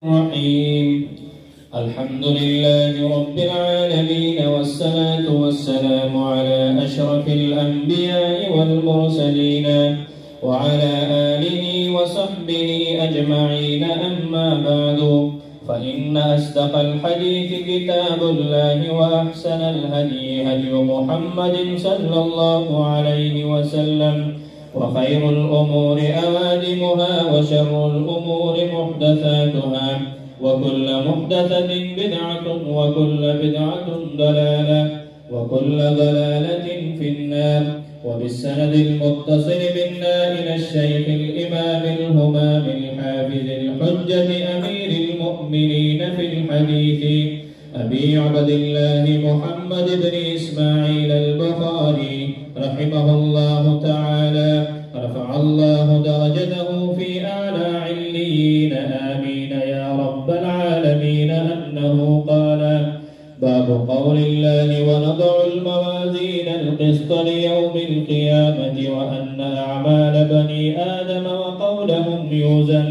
الرحيم. الحمد لله رب العالمين، والصلاة والسلام على أشرف الأنبياء والمرسلين وعلى آله وصحبه أجمعين. أما بعد، فإن أصدق الحديث كتاب الله، وأحسن الهدي هدي محمد صلى الله عليه وسلم، وخير الأمور أوادمها، وشر الأمور محدثاتها، وكل محدثة بدعة، وكل بدعة ضلالة، وكل ضلالة في النار. وبالسند المتصل بنا إلى الشيخ الإمام الهمام الحافظ الحجة أمير المؤمنين في الحديث أبي عبد الله محمد بن إسماعيل البخاري رحمه الله تعالى، رفع الله درجته في أعلى عليين، آمين يا رب العالمين، أنه قال: باب قول الله: ونضع الموازين القسط ليوم القيامة، وأن أعمال بني آدم وقولهم يوزن.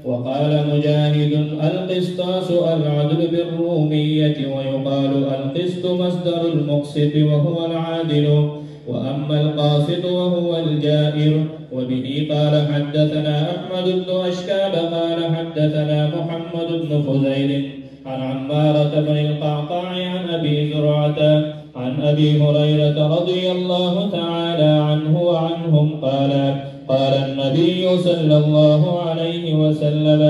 وقال مجاهد: القسطاس العدل بالرومية، ويقال القسط مصدر المقسط وهو العادل، وأما القاسط وهو الجائر. وبه قال حدثنا أحمد بن أشكال قال حدثنا محمد بن فزيل عن عمارة بن القعقاع عن أبي زرعة عن أبي هريرة رضي الله تعالى عنه وعنهم قال: قال النبي صلى الله عليه وسلم: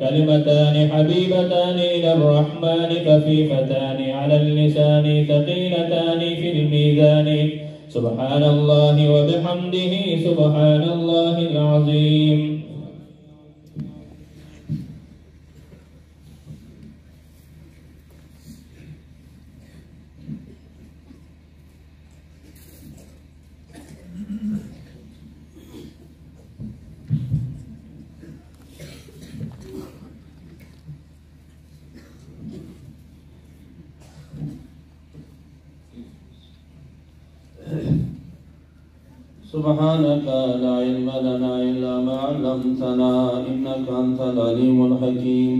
كلمتان حبيبتان إلى الرحمن، خفيفتان على اللسان، ثقيلتان في الميزان، سبحان الله وبحمده، سبحان الله العظيم. سبحانك لا علم لنا إلا ما علمتنا، إنك أنت العليم الحكيم.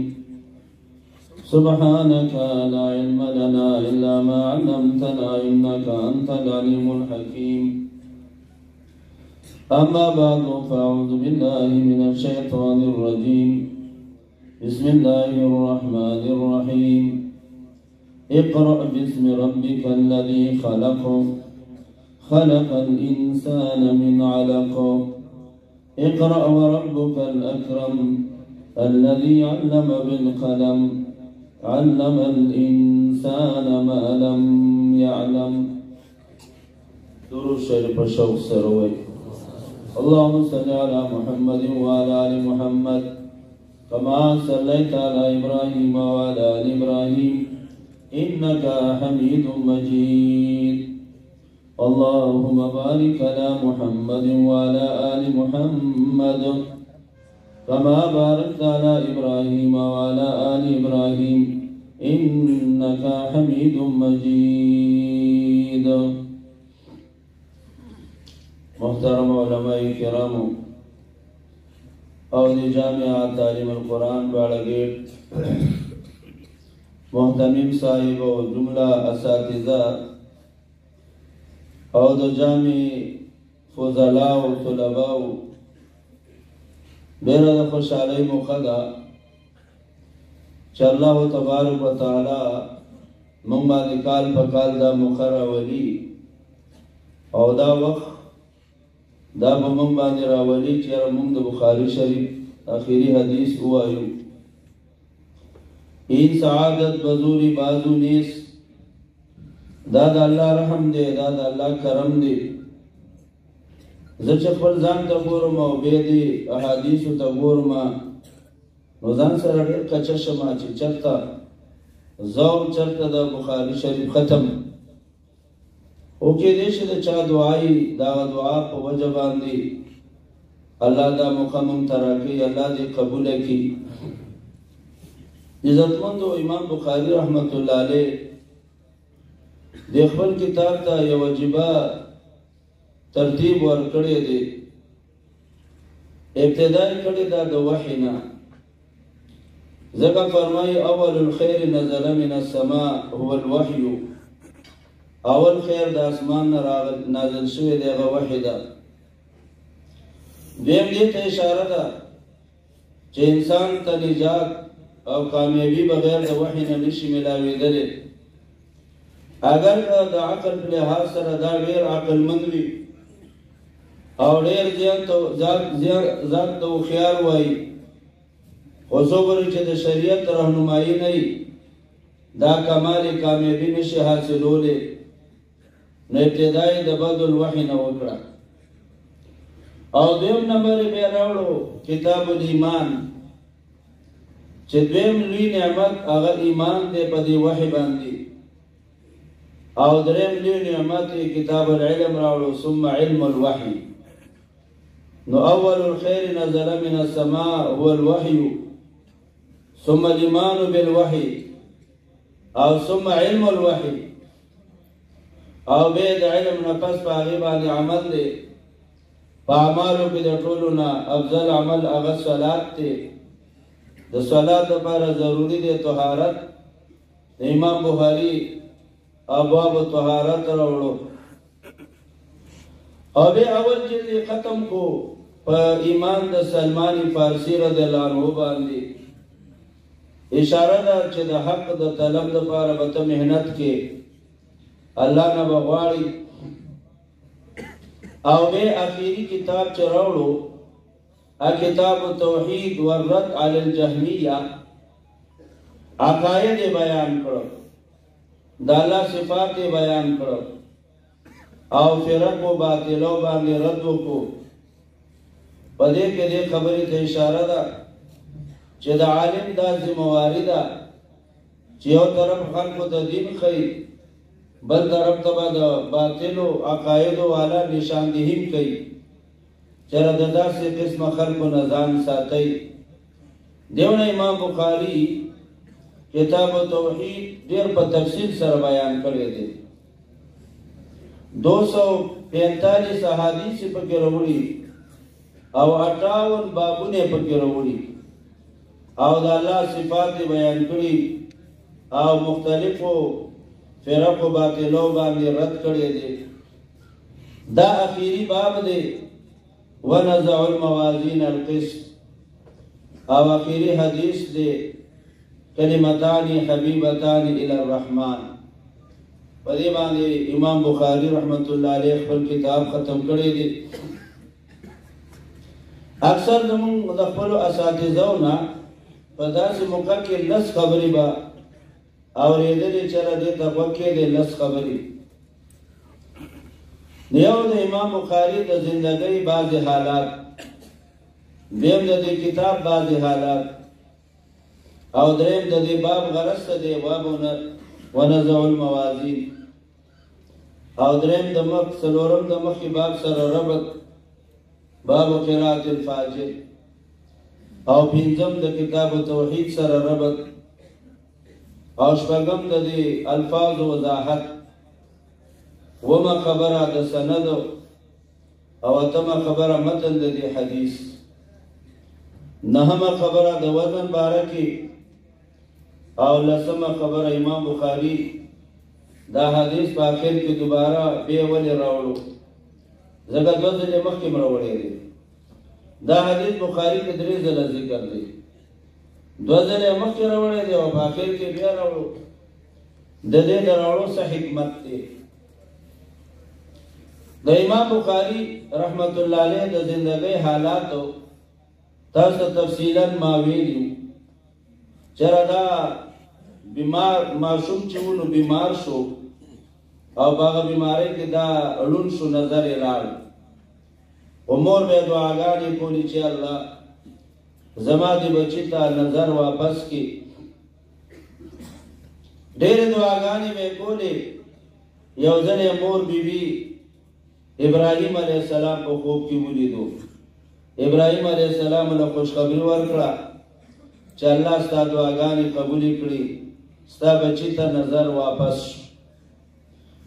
سبحانك لا علم لنا إلا ما علمتنا، إنك أنت العليم الحكيم. أما بعد، فأعوذ بالله من الشيطان الرجيم. بسم الله الرحمن الرحيم. اقرأ باسم ربك الذي خلق، خلق الإنسان من علق. اقرأ وربك الأكرم الذي علم بالقلم، علم الإنسان ما لم يعلم. درود شریف شوق سروي. اللهم صل على محمد وعلى آل محمد كما صليت على إبراهيم وعلى آل إبراهيم إنك حميد مجيد. اللهم بارك على محمد وعلى آل محمد كما باركت على إبراهيم وعلى آل إبراهيم إنك حميد مجيد. محترم علماء کرام اور جامعہ تعلیم القرآن باڑگیٹ محتمم صاحب و جملہ اساتذہ او د جامع فضلاء و طلباء، ډېره د خوشحالۍ موقع ده چې الله تبارک وتعالی موږ باندې کال په کال دا موقع راولي، او دا وخت دا به موږ باندې راولي چې یاره موږ د بخاري شریف آخري حدیث ووایو: این سعادت بزوری بازو نیست. دا د الله رحم دی، دا د الله کرم دی. زه چې خپل ځان ته ګورم او بیا دې احادیثو ته ګورم، نو ځان سره ډېر کچه شمه چې چېرته زه او چېرته د بخاري شریف ختم او کېدی شي د چا دعایي د هغه دعا په وجه باندې الله دا موقع موږ ته راکړي، الله دې قبوله کړي. عزتمندو امام بخاري رحمت الله علیه د خپل کتاب ته یو واجبه ترتیب ورکړی دی. ابتدا کړی دا د وحی نه، ذکر فرمائی اول الخیر نزل من السماء هو الوحی، اول خیر د اسمان نازل شوی دی هغه وحی ده. دویم دې ته اشاره ده چې انسان ته نجات او کامیابی بغیر د وحی نه نشي ملاوېدلی. اگر د عقل په لحاظ سره دا ډېر عقلمند وي او ډېر ځان ته هوښیار وایي، خو څو ګوري چې د شریعت رهنمایي نه وي، دا کمال کامیابی نشي حاصلولی. نو ابتدا یې د بدو الوحی نه وکړه. او دویم نمبر یې بیا راوړو کتاب الایمان، چې دویم لوی نعمت هغه ایمان دی په دې وحی باندې. او دریم لوی نعمت یې کتاب العلم راوړو ثم علم الوحی. نو اول الخیر نزل من السماء هو الوحی ثم الایمان بالوحی او ثم علم الوحی. او بیا د علم نه پس په هغې باندې عمل دی. په اعمالو کې د ټولو نه افضل عمل هغه صلات دی. د صلات لپاره ضروري دی طهارت. د امام بخاري ابواب طهارت راوړو. او بیا اول جلد ختم کو په ایمان د سلمان فارسی رضی الله عنه باندې. اشاره ده چې د حق د طلب لپاره به ته محنت کې الله نه بغواړي. او بیا اخیری کتاب چې راوړو کتاب التوحید والرد علی الجهمیه، عقاید بیان کړو، د الله صفات بیان کړو، او فرق و باطلو باندې رد وکړو. په دې کې دې خبرې ته اشاره ده چې د عالم دا ذمہواری ده چې یو طرف خلکو ته دین ښیي، بل طرف ته به د باطلو عقایدو والا نشاندهیم کوي. چېرې د داسې قسمه خلکو نه ځان ساتئ. دیونه امام بخاري کتاب توحید ډېر په تفصیل سره بیان کړی دی. 245 احادیث پکې راوړي او 58 بابونه پکې راوړي او د الله صفات بیان کړي او مختلفو فرق و باطلو باندې رد کړی دی. دا اخیری باب دی ونزع الموازین القسط، او اخیری حدیث دی کلمتان حبیبتان الی الرحمن. په دې باندې امام بخاری رحمت الله علیه خپل کتاب ختم کړی دی. اکثر زموږ د خپلو اساتذو نه په داسې موقع کې لس خبرې به اورېدلې چې را دې ته غوږ کېدې لس خبرې. یو د امام بخاري د زندګۍ بعضې حالات، دویم د دې کتاب بعضې حالات، او دریم د دې باب غرض څه دی باب ونزع الموازین، او دریم د څلورم د مخکې باب سره ربط باب قرات الفاجر، او پنځم د کتاب توحید سره ربط، او شپږم د دې الفاظ وضاحت، وما خبره د سند، او اتمه خبره متن د دې حدیث، نهمه خبره د وزن باره کې، او لسمه خبره امام بخاری دا حدیث په آخر کې دوباره بیا ولې راوړو، ځکه دوه ځلې مخکې م راوړی دی. دا حدیث بخاری کې 3 ځله ذکر دی، 2 ځلې مخکې راوړی دی او په آخر کې بیا راوړو. د دې د راوړو څه حکمت دی؟ د امام بخاری رحمت الله علیه د زندګۍ حالاتو تاسو تفصیلا ما ویلو. چېرې دا بیمار ماشوم چې ونو بیمار شو او هغه بیماری کې دا ړوند شو، نظر یې لاړ، خو مور به یې دعاګانې کولې چې الله زما دې بچي ته نظر واپس کړي. ډېرې دعاګانې به یې کولې. یو ځل یې مور بیبي ابراهیم علیه السلام په خوب کې ولیدو. ابراهیم علیه السلام له خوشخبري ورکړه چې الله ستا دعاګانې قبولې کړي، ستا بچي ته نظر واپس شو.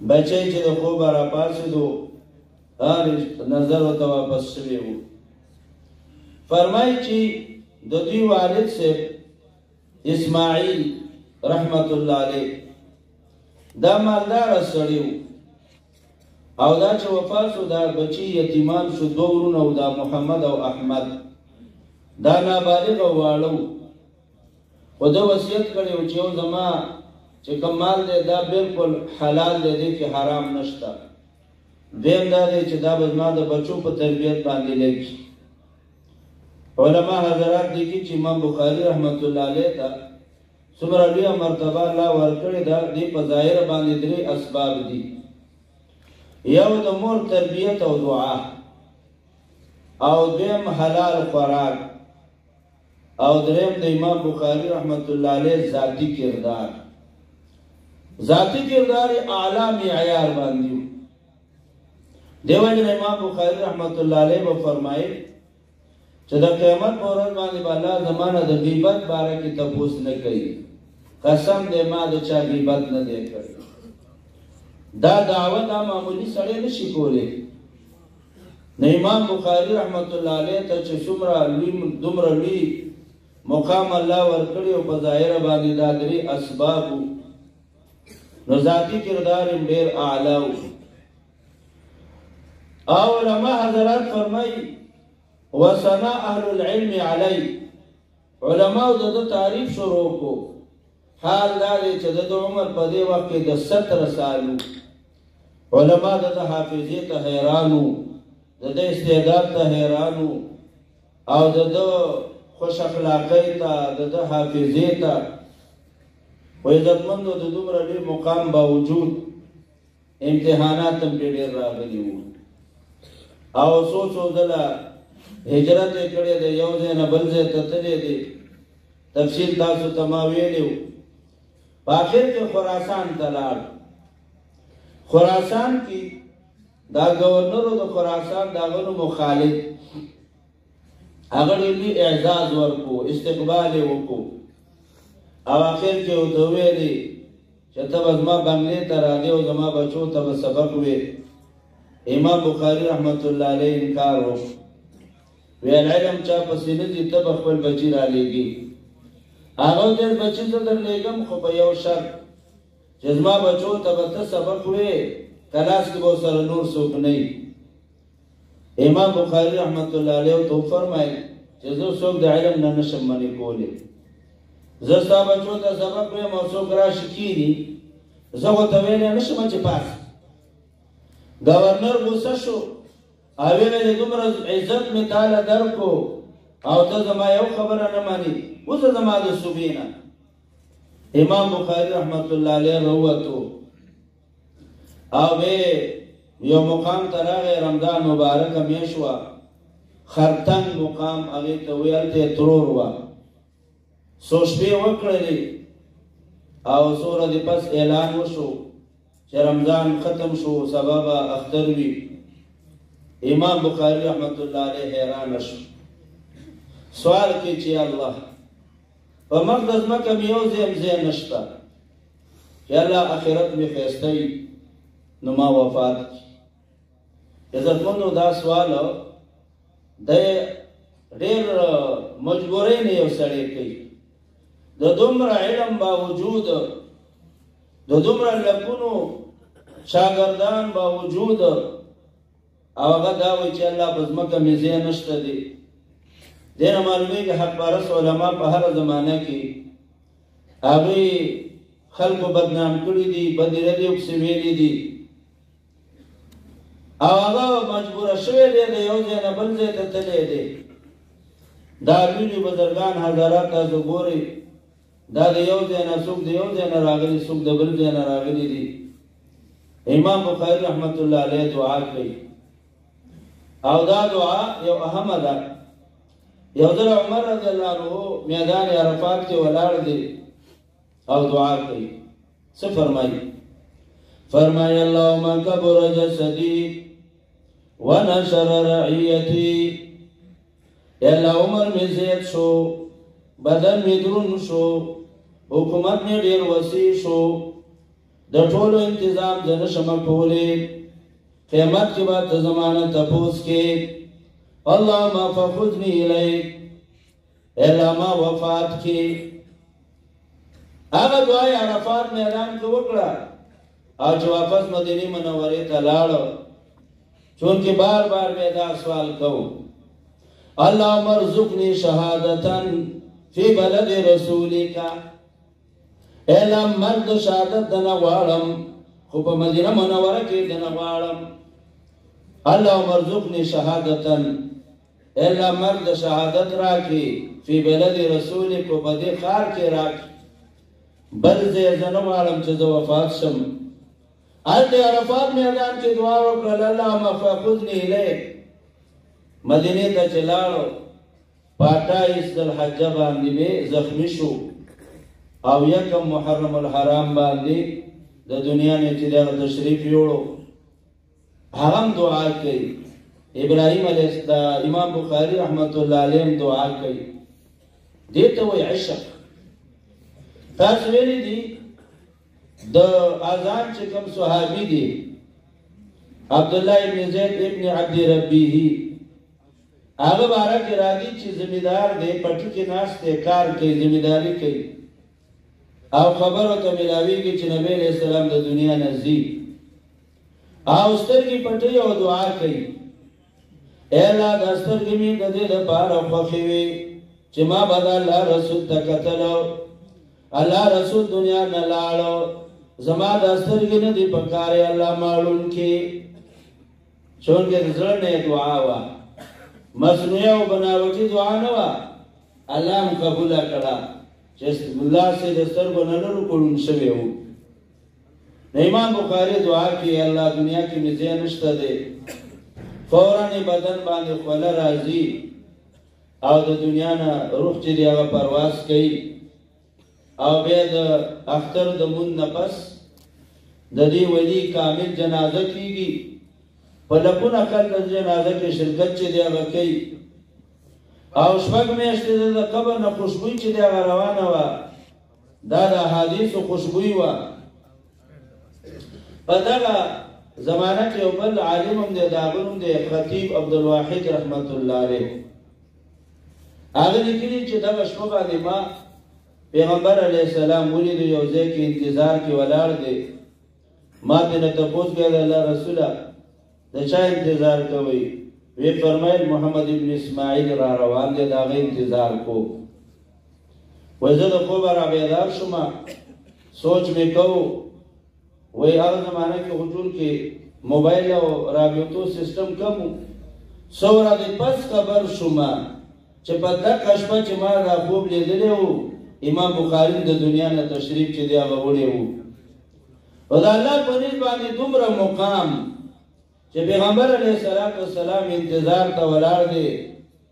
بچی چې د خوبه راپاڅېدو نظر ورته واپس شوی و. فرمایي چې د دوی والد صاحب اسماعیل رحمت الله علیه دا مالدار سړی او دا چې وفات شو دا بچی یتیمان شو، دوه ورونه و، دا محمد او احمد. دا نابالغ واړه خو ده وصیت کړی و چې یو زما چې کوم مال دی دا بالکل حلال دی، دی کې حرام نشته. دویم دا دی چې دا به زما د بچو په تربیت باندې لګي. علما حضرات لیکي چې امام بخاري رحمت الله علیه ته څومره لویه مرتبه الله ورکړې ده، دې په ظاهر باندې درې اسباب دي. یو د مور تربیت او دعا، او دویم حلال خوراک، او دریم د امام بخاري رحمت الله علیه ذاتی کردار. ذاتی کردار اعلی معیار باندې دیو جن امام بخاری رحمت الله علیه و فرمایي چې د قیامت په ورځ باندې الله زمانه د غیبت باره کې تپوس نه کوي. قسم دې ما د چا غیبت نه دی کړی. دا دعوت معمولی سړی نشي کولی. نه امام بخاری رحمت الله علیه ته چې څومره دومره لوی مقام الله ورکړی او په ظاهر باندې دا درې اسباب، نو ذاتی کردار ډېر اعلی و. او علما حضرات فرمایي وثنا اهل العلم علی، علماء د تعریف شروع کو. حال دا دی چې د عمر په دې وخت کې د 17 سالو، علما د حافظې ته حیرانو، د استعداد ته حیرانو، او د خوش اخلاقۍ ته، د حافظې ته. و عزتمندو د دومره ډېر مقام باوجود امتحانات هم ډېر راغلي وو، او څو ځله هجرت یې کړی دی، یو ځای نه بل ځای ته تللی دی. تفصیل تاسو ته ما ویلی و. په آخر کې خراسان ته لاړ. خراسان کې دا گورنر د خراسان د هغه نوم خالد، هغه ډېر لوی اعزاز ورکړو، استقبال یې وکړو. او آخر کې ورته ویلي چې ته به زما بنګلې ته راځې او زما بچو ته به سبق وې. امام بخاری رحمت الله علیه انکار وکړ، ویل علم چا پسې نه ځي، ته به خپل بچي رالیږي. هغه ډېر بچي زه درلیږم، خو په یو شرط چې زما بچو ته به ته سبق وې، کلاس کې به ورسره نور څوک نه وي. امام بخاری رحمت الله علیه ورته وفرمایل چې زه څوک د علم نه نشم منې کولی. زه ستا بچو ته سبق ویم او څوک راشي کښېني، زه ورته ویلی نه شم چې پاس. گورنر غوسه شو او ویلی دومره عزت مې تاله درکو او ته زما یو خبره نه منې، وځه زما د صوبې نه. امام بخاری رحمت الله علیه راووتو او بیا یو مقام ته راغی، رمضان مبارکه میاشت وه، خرتنګ مقام هغې ته وایي، هلته یې ترور وه. څو شپې وکړلې او څو ورځې پس اعلان وشو چې رمضان ختم شو، سبا به اختر وي. امام بخاری رحمت الله علیه حیرانه شو، سوال کوي چې الله په مقدس مکه مې یو ځای هم ځای نشته چې الله آخرت مې ښایسته وي، نو ما وفات کړي. عزتمندو دا سوال د ډېر مجبورۍ نه یو سړی کوي. د دومره علم باوجود، د دومره لکونو شاګردان باوجود، او هغه دا وایي چې الله په ځمکه مې ځای نشته دی. دې نه معلومېږي حق پرست علما په هره زمانه کې هغوی خلکو بدنام کړي دي، بدې ردې پسې ویلي دي، او هغه مجبوره شوی دی د یو ځای نه بل ځای ته تللی دی. دا لوی بزرګان حضرات تاسو ګورئ، دا د یو ځای نه څوک د یو ځای نه راغلي، څوک د بل ځای نه راغلي دي. امام بخاری رحمت الله علیه دعا کوي، او دا دعا یو اهمه ده. یو ځل عمر رضی الله عنه میدان عرفات کې ولاړ دی او دعا کوي. څه فرمایي؟ فرمایي اللهم کبر جسدی ونشر رعیتی. یا الله عمر می زیات شو، بدن می درون شو، حکومت می ډیر وسیع شو، د ټولو انتظام زه نشم کولی. قیامت کې به ته زمانه تپوس کې اللهم فخذنی الیک، الله ما وفات کې هغه دعای عرفات میدان کې وکړه او چې واپس مدینه منورې ته لاړ چونکه بار بار مې دا سوال کوو اللهم ارزقني شهادتا فی بلد رسولک الا مرد شهادت دنا غواړم خو په مدینه منوره کې دنا غواړم اللهم ارزقني شهادتا الا مرد شهادت راکې فی بلد رسولک په دې خار کې راکې بل زه نه غواړم چې زه وفات شم هلته عرفات میدان کې دعا وکړه اللهم فخذني الیک مدینه ته چې لاړو په 28 ذوالحجه باندې به زخمی شو او یکم محرم الحرام باندې د دنیا نه چې دا تشریف یوړو هغه دعا کوي ابراهیم علیه السلام امام بخاری رحمت الله علیه دعا کوي دې ته وایي عشق تاسو ویلي دي د اذان چې کوم صحابي دي عبد الله ابن زید ابن عبد ربیه هغه بارک راځي چې زمیدار دی پټی کې ناس ته کار کوي زمیداری کوي او خبره ته ملاویږي چې نبی علیہ السلام د دنیا نه ځي او سترګې پټي او دعا کوي اے الله د سترګې می د دې لپاره خوښي وي چې ما بد الله رسول ته کتلو الله رسول دنیا نه لاړو زما د سترګې نه دی پکاره الله معلوم کې څنګه زړه نه دعا وا مصنوعي او بناوټي دعا نه وا الله هم قبول کړه چې الله سي د سترګو نه لرو کولون شوی وو امام بخاری دعا کوي الله دنیا کې مزه نشته دی فوراً بدن باندې خپل راځي او د دنیا نه روح چې دی هغه پرواز کوي او بیا د اختر د مون نفس د دې ولی کامل جنازه کیږي په لکونه خلک د جنازه کې شرکت چې دی هغه کوي او شپږ میاشتې د قبر نه خوشبوئی چې دی هغه روانه وه دا د احادیثو خوشبوئی وه په دغه زمانه کې یو بل عالم هم دی د هغه نوم دی خطیب عبدالواحد رحمت الله علیه هغه لیکلي چې دغه شپه باندې ما پیغمبر علیه السلام ولید یو ځای کې انتظار کې ولاړ دی ما ترې تپوس کړی د الله رسوله د چا انتظار کوئ وی فرمایل محمد ابن اسماعیل را روان دی د هغه انتظار کو وایي زه د خوبه را بیدار شوم سوچ مې کوو وایي هغه زمانه کې حضور کې موبایل او رابطو سیستم کم و څو ورځې پس خبر شوم چې په دغه شپه چې ما دا خوب لیدلی و امام بخاری د دنیا نه تشریف چې دی هغه وړی و او د الله په نزد باندې دومره مقام چې پیغمبر علیه السلام انتظار ته ولاړ دی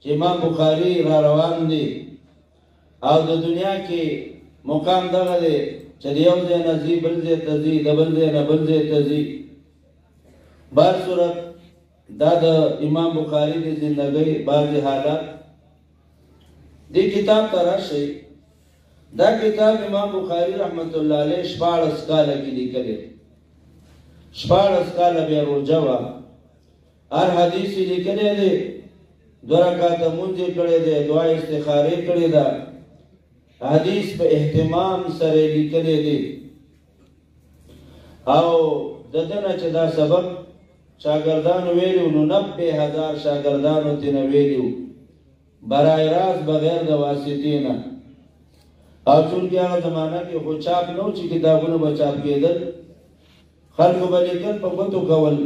چې امام بخاری را روان دی او د دنیا کې مقام دغه دی چې د یو ځای نه ځي بل ځای ته ځي د بل ځای نه بل ځای ته ځي بهر صورت دا د امام بخاری د زندګۍ بعضې حالات دې کتاب ته راشئ دا کتاب امام بخاری رحمت الله علیه 14 کاله کې لیکلی 14 کاله بیا روژه وه هر حدیث یې لیکلی دی 2 رکعته مونځ یې کړی دی دعا استخارې کړې ده حدیث په اهتمام سره لیکلی دی او د ده نه چې دا سبق شاګردانو ویلي نو 90,000 شاګردانو ترې ویلي برای راست بغیر د واسطې نه او چونکې هغه زمانه کې خو چاپ نه و چې کتابونه به چاپ کېدل خلکو به لیکل په ګوتو کول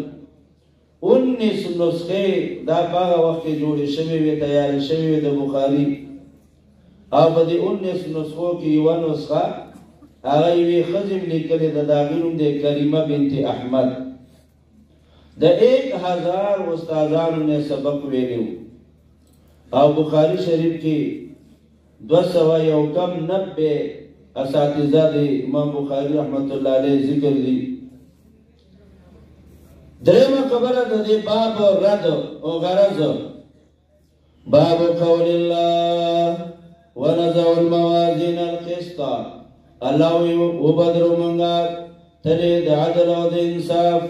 19 نسخې دا په هغه وخت کې جوړې شوې وې تیارې شوې وې د بخاري او په دې 19 نسخو کې یوه نسخه هغه یوې ښځې م لیکلې ده د هغې نوم دی کریمه بنت احمد د 1000 استادانو نه سبق ویلی و او بخاری شریف کې 290 اساتذه د امام بخاری رحمت الله علیه ذکر دي درېمه خبره د دې باب رد او غرض باب قول الله ونزع الموازين القسط الله وبدر منغا تلي د عدل او د انصاف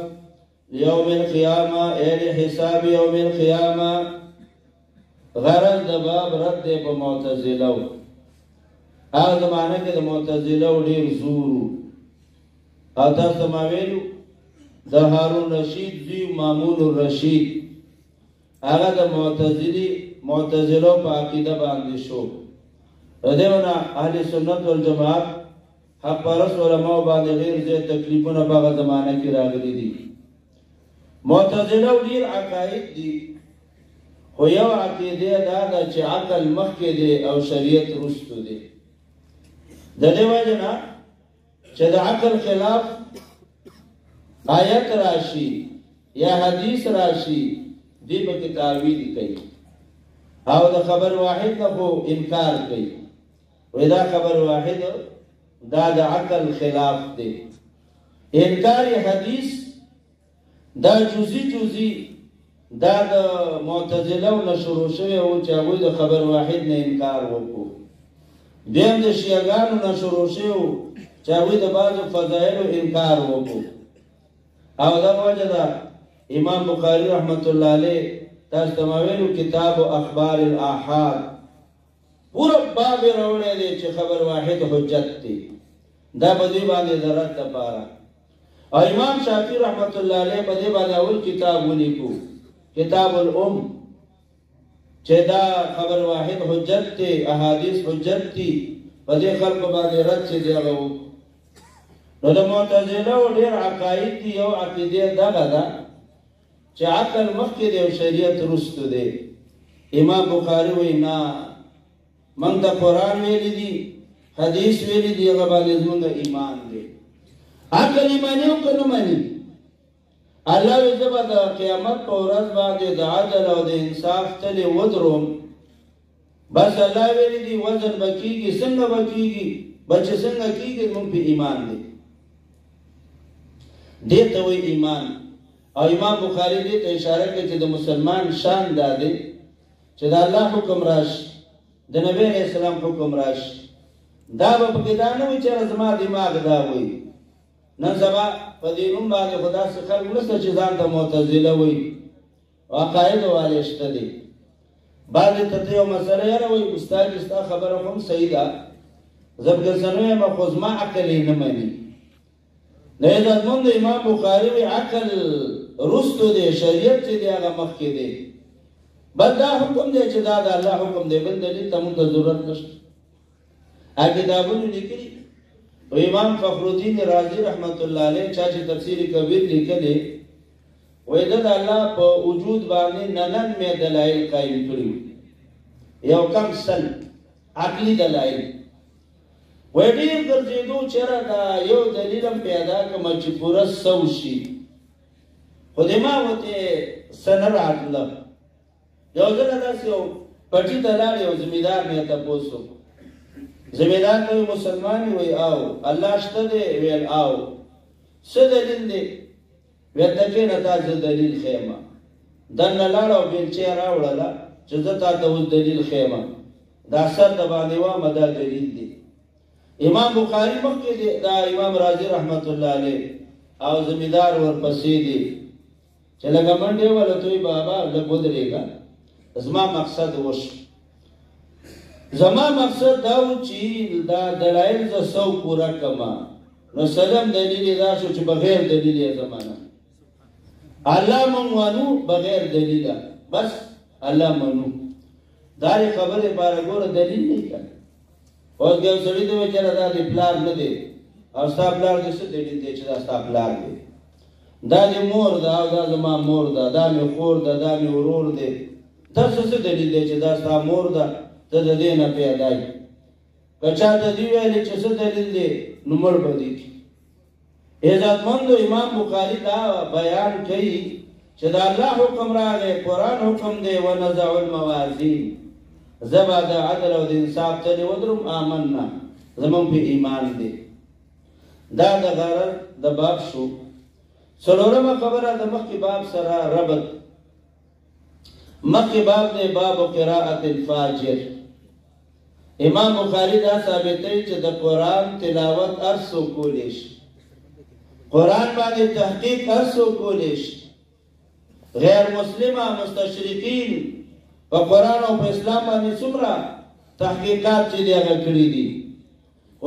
يوم القيامه اې حساب يوم القيامه غرض د باب رد په معتزله هغه زمانه کې د معتزله ډېر زور او تاسو ما ویلو د هارون رشید زوی مامون الرشید هغه د معتزله په عقیده باندې شو ردیونه اهل سنت والجماعت حق پرست علماء باندې غیر زیات تکلیفونه په هغه زمانه کې راغلي دي معتزله ډېر عقاید دي خو یو عقیده دا ده چې عقل مخکې دی او شریعت وروسته دی د دې وجه نه چې د عقل خلاف آیت راشي یا حدیث راشي دی په کې تعویل کوي او د خبر واحد نه خو انکار کوي وای دا خبر واحد دا د عقل خلاف دی انکار حدیث دا جزئی دا د معتزله نه شروع شوی او چې هغوی د خبر واحد نه انکار وکړو دیم د شیعاګانو نه شروع شوی چې هغوی د بعضو فضایلو انکار وکړو او دا وجه ده امام بخاری رحمت الله علیه تاسو ته ما ویلو کتاب اخبار الاحاد پورا باب راوړی دی چې خبر واحد حجت دی دا په دې باندې د رد دپاره او امام شافعي رحمت الله علیه په دې باندې اول کتاب ولیکو کتاب الام چې دا خبر واحد حجت دی احادیث حجت دی په دې خلکو باندې رد چې دی هغه نو د معتزله ډېر عقاید دي یو عقیده دغه ده چې عقل مخکې دی او شریعت وروسته دی امام بخاري وایي نه موږ د قرآن ویلی دي حدیث ویلی دي هغه باندې زموږ ایمان دی عقل یې مني او که نه مني الله وی زه به د قیامت په ورځ باندې د عدل او د انصاف تلې ودروم بس الله ویلی دي وزن به کېږي څنګه به کېږي بچې څنګه کېږي زموږ په ایمان دی دې ته وایي ایمان او امام بخاري دې ته اشاره کوي چې د مسلمان شان دا دی چې د الله حکم راشي د نبی علیه السلام حکم راشي دا به پکې دا نه وي چې زما دماغ دا وایي نن سبا په دې نوم باندې خو داسې خلک نشته چې ځان ته معتزله وایي عقایدو والې شته دي بعضې ته ته یو مسله یاره وایي استاد ستا خبره خو هم صحیح ده زه پکې څه نه یم خو زما عقل یې نه مني د عزتمند امام بخاري وایي عقل رستو دی شریعت چې دی هغه مخکې دی بل دا حکم دی چې دا د الله حکم دی بل دلیل ته موږ ته ضرورت نشته کتابونو لیکلي و امام فخر الدین رازی رحمت الله علیه چا چې تفسیر کبیر لیکلی وایي ده د الله په وجود باندې 99 دلایل قایم کړي یو کم سل عقلي دلایل وایي ډېر ګرځېدو چېرې دا یو دلیل هم پیدا کړم چې پوره 100 شي خو دماغ ورته څه نه راتله یو ځل داسې یو پټي ته لاړ یو زمیندار نه تپوس وکړو زمیندار ته مسلمان وی او الله شته دی ویل او څه دلیل دی ویل ته کښېنه تا زه دلیل ښیم دننه لاړه او بېلچې یې راوړله چې زه تا ته اوس دلیل ښیم دا سر د باندې وامه دا دلیل دی امام بخاري مخکې دی دا امام رازي رحمت الله علیه او زمیندار ورپسې دی چې لږه منډې ولته وي بابا لږ ودرېږه زما مقصد وشو زما مقصد دا و چې دا دلایل زه 100 پوره کړم نو سلم دلیل دا شو چې بغیر دلیل یې زمانه الله مونږ وانو بغیر دلیله بس الله منو دا خبره باره ګوره دلیل نه کوي اوس یو سړي ته وایي چېرې دا د پلار نه دی او ستا پلار دې څه دلیل دی چې دا ستا پلار دی دا دې مور ده او دا زما مور ده دا مې خور ده دا مې ورور دی دا څه دلیل دی چې دا ستا مور ده ته د دې نه پیدا یې که چا ته دې ویلې چې څه دلیل دی نو مړ به دي عزتمندو امام بخاري دا بیان کوي چې د الله حکم راغی قرآن حکم دی ونزع الموازین زه به د عدل او د انصاف تلې ودروم آمنا زمونږ په ایمان دی دا د غرض د باب شو څلورمه خبره د مخکې باب سره ربط مخکې باب دی باب قراءة الفاجر امام بخاري دا ثابتوي چې د قرآن تلاوت هر څوک کولی شي قرآن باندې تحقیق هر څوک کولی شي غیر مسلمه مستشرقین په قرآن او په اسلام باندې څومره تحقیقات چې دی هغه کړي دي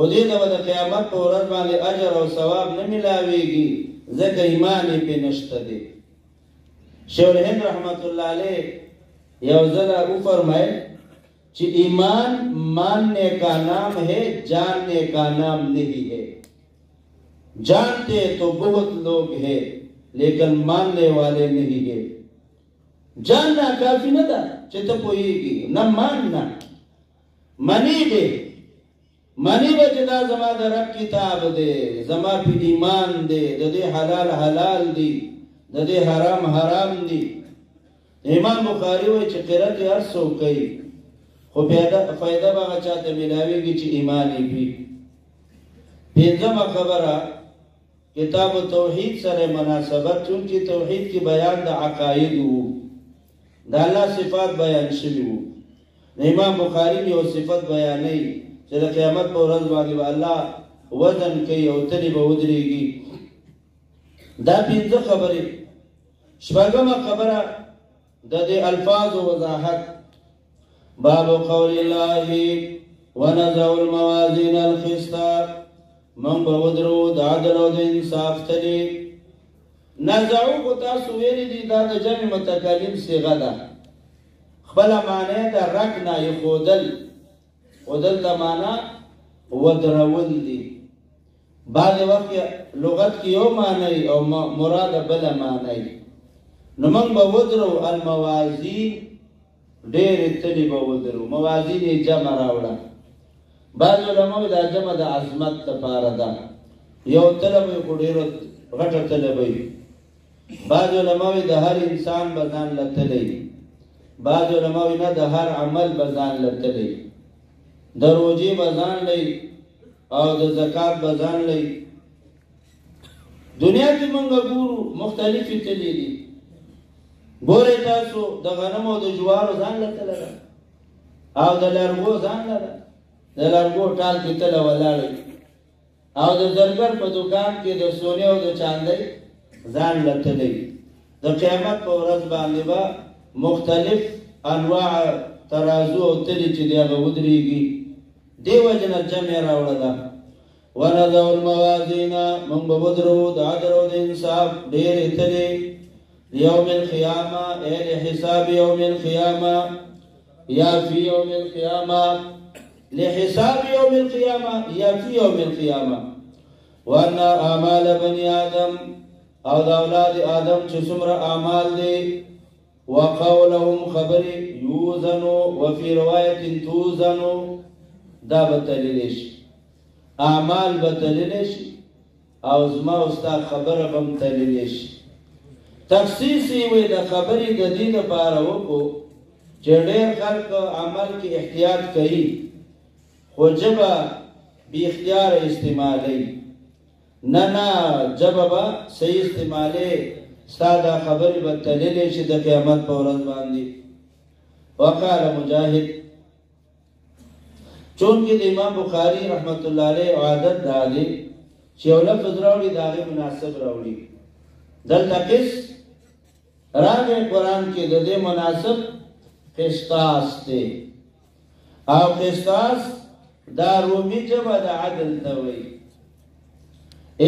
خو دې ته به د قیامت په ورځ باندې اجر او ثواب نه میلاویږي ځکه ایمان یې پې نشته دی. شیخ الهند رحمت الله علیه یو ځله وفرمایل چې ایمان ماننے کا نام ہے جاننے کا نام نہیں ہے. جانتے تو بہت لوگ ہیں لیکن ماننے والے نہیں ہے. جاننا کافی نه ده چې ته پوهیږي، نه ماننا. منی دی، منی به چې دا زما د رب کتاب دی، زما په ایمان دی، د دې حلال حلال دی، د دې حرام حرام دی. امام بخاری وایي چې قرأت یې هر څوک کوي خو فایده به هغه چاته میلاویږي چې ایمان یې وي. پنځمه خبره کتاب توحید سره مناسبت، چونکې توحید کې بیان د عقاید وو، د الله صفات بیان شوي وو. امام بخاری یو صفت بیانوي چې د قیامت په ورځ باندې به الله وزن کوي او تلې به ودرېږي. دا پنځه خبرې. شپږمه خبره د دې الفاظ وضاحت. باب قول الله ونضع الموازین القسط، من به ودرو د عدل او د انصاف تلې. نضعو خو تاسو ویلي دي دا د جمع متکلم صیغه ده، خپله معنی د رک نه ایښودل، خو دلته معنا ودرول دي. بعضې وخت لغت کې یو معنی او مراد بله معنی. نو موږ به ودرو الموازین، ډېرې تلې به ودرو. موازین یې جمع راوړه. بعض علماء دا جمع د عظمت لپاره ده، یو تله به یې خو ډېره غټه تله به وي. بعض علماء د هر انسان به ځان له تلی، بعض علماء نه د هر عمل به ځان له تلی، د روژې به ځان لئ او د زکات به ځان لئ. دنیا کې موږ ګورو مختلفې تلې دي. ګورئ تاسو د غنمو او د جوارو ځان له تله ده او د لرګو ځان له ده. د لرګو ټال کې تله ولاړئ او د زرګر په دکان کې د سونې او د چاندۍ ځان له تلئ. د قیامت په ورځ باندې به مختلف انواع ترازو او تلې چې دی هغه ودرېږي. دې وجه نه جمع یې راوړله. ونضع الموازین، موږ به ودرو د عدل او د انصاف ډېرې تلې. یوم القیامه، ای لحساب یوم القیامه یا فی یوم القیامه، لحساب یوم القیامه یا فی یوم القیامه. وان اعمال بنی آدم، او د اولاد آدم چې څومره اعمال دي، وقولهم خبرې یوزنو وفي روایت توزنو، دا به تللی شي، اعمال به تللی شي او زما او ستا خبره به هم تللی شي. تخصیص یې وایي د خبرې د دې لپاره وکړو چې ډېر خلک عمل کې احتیاط کوي خو ژبه بې اختیاره استعمالوي. نه نه، ژبه به صحیح استعمالوي، ستا دا خبرې به تللی شي د قیامت په ورځ باندې. وقال مجاهد، چونکې د امام بخاري رحمت الله علیه عادت دا دی چې یو لفظ راوړي د هغې مناسب راوړي. دلته قس راغی قرآن کې، د دې مناسب قسطاس دی او قسطاس دا رومي ژبه د عدل ته وایي.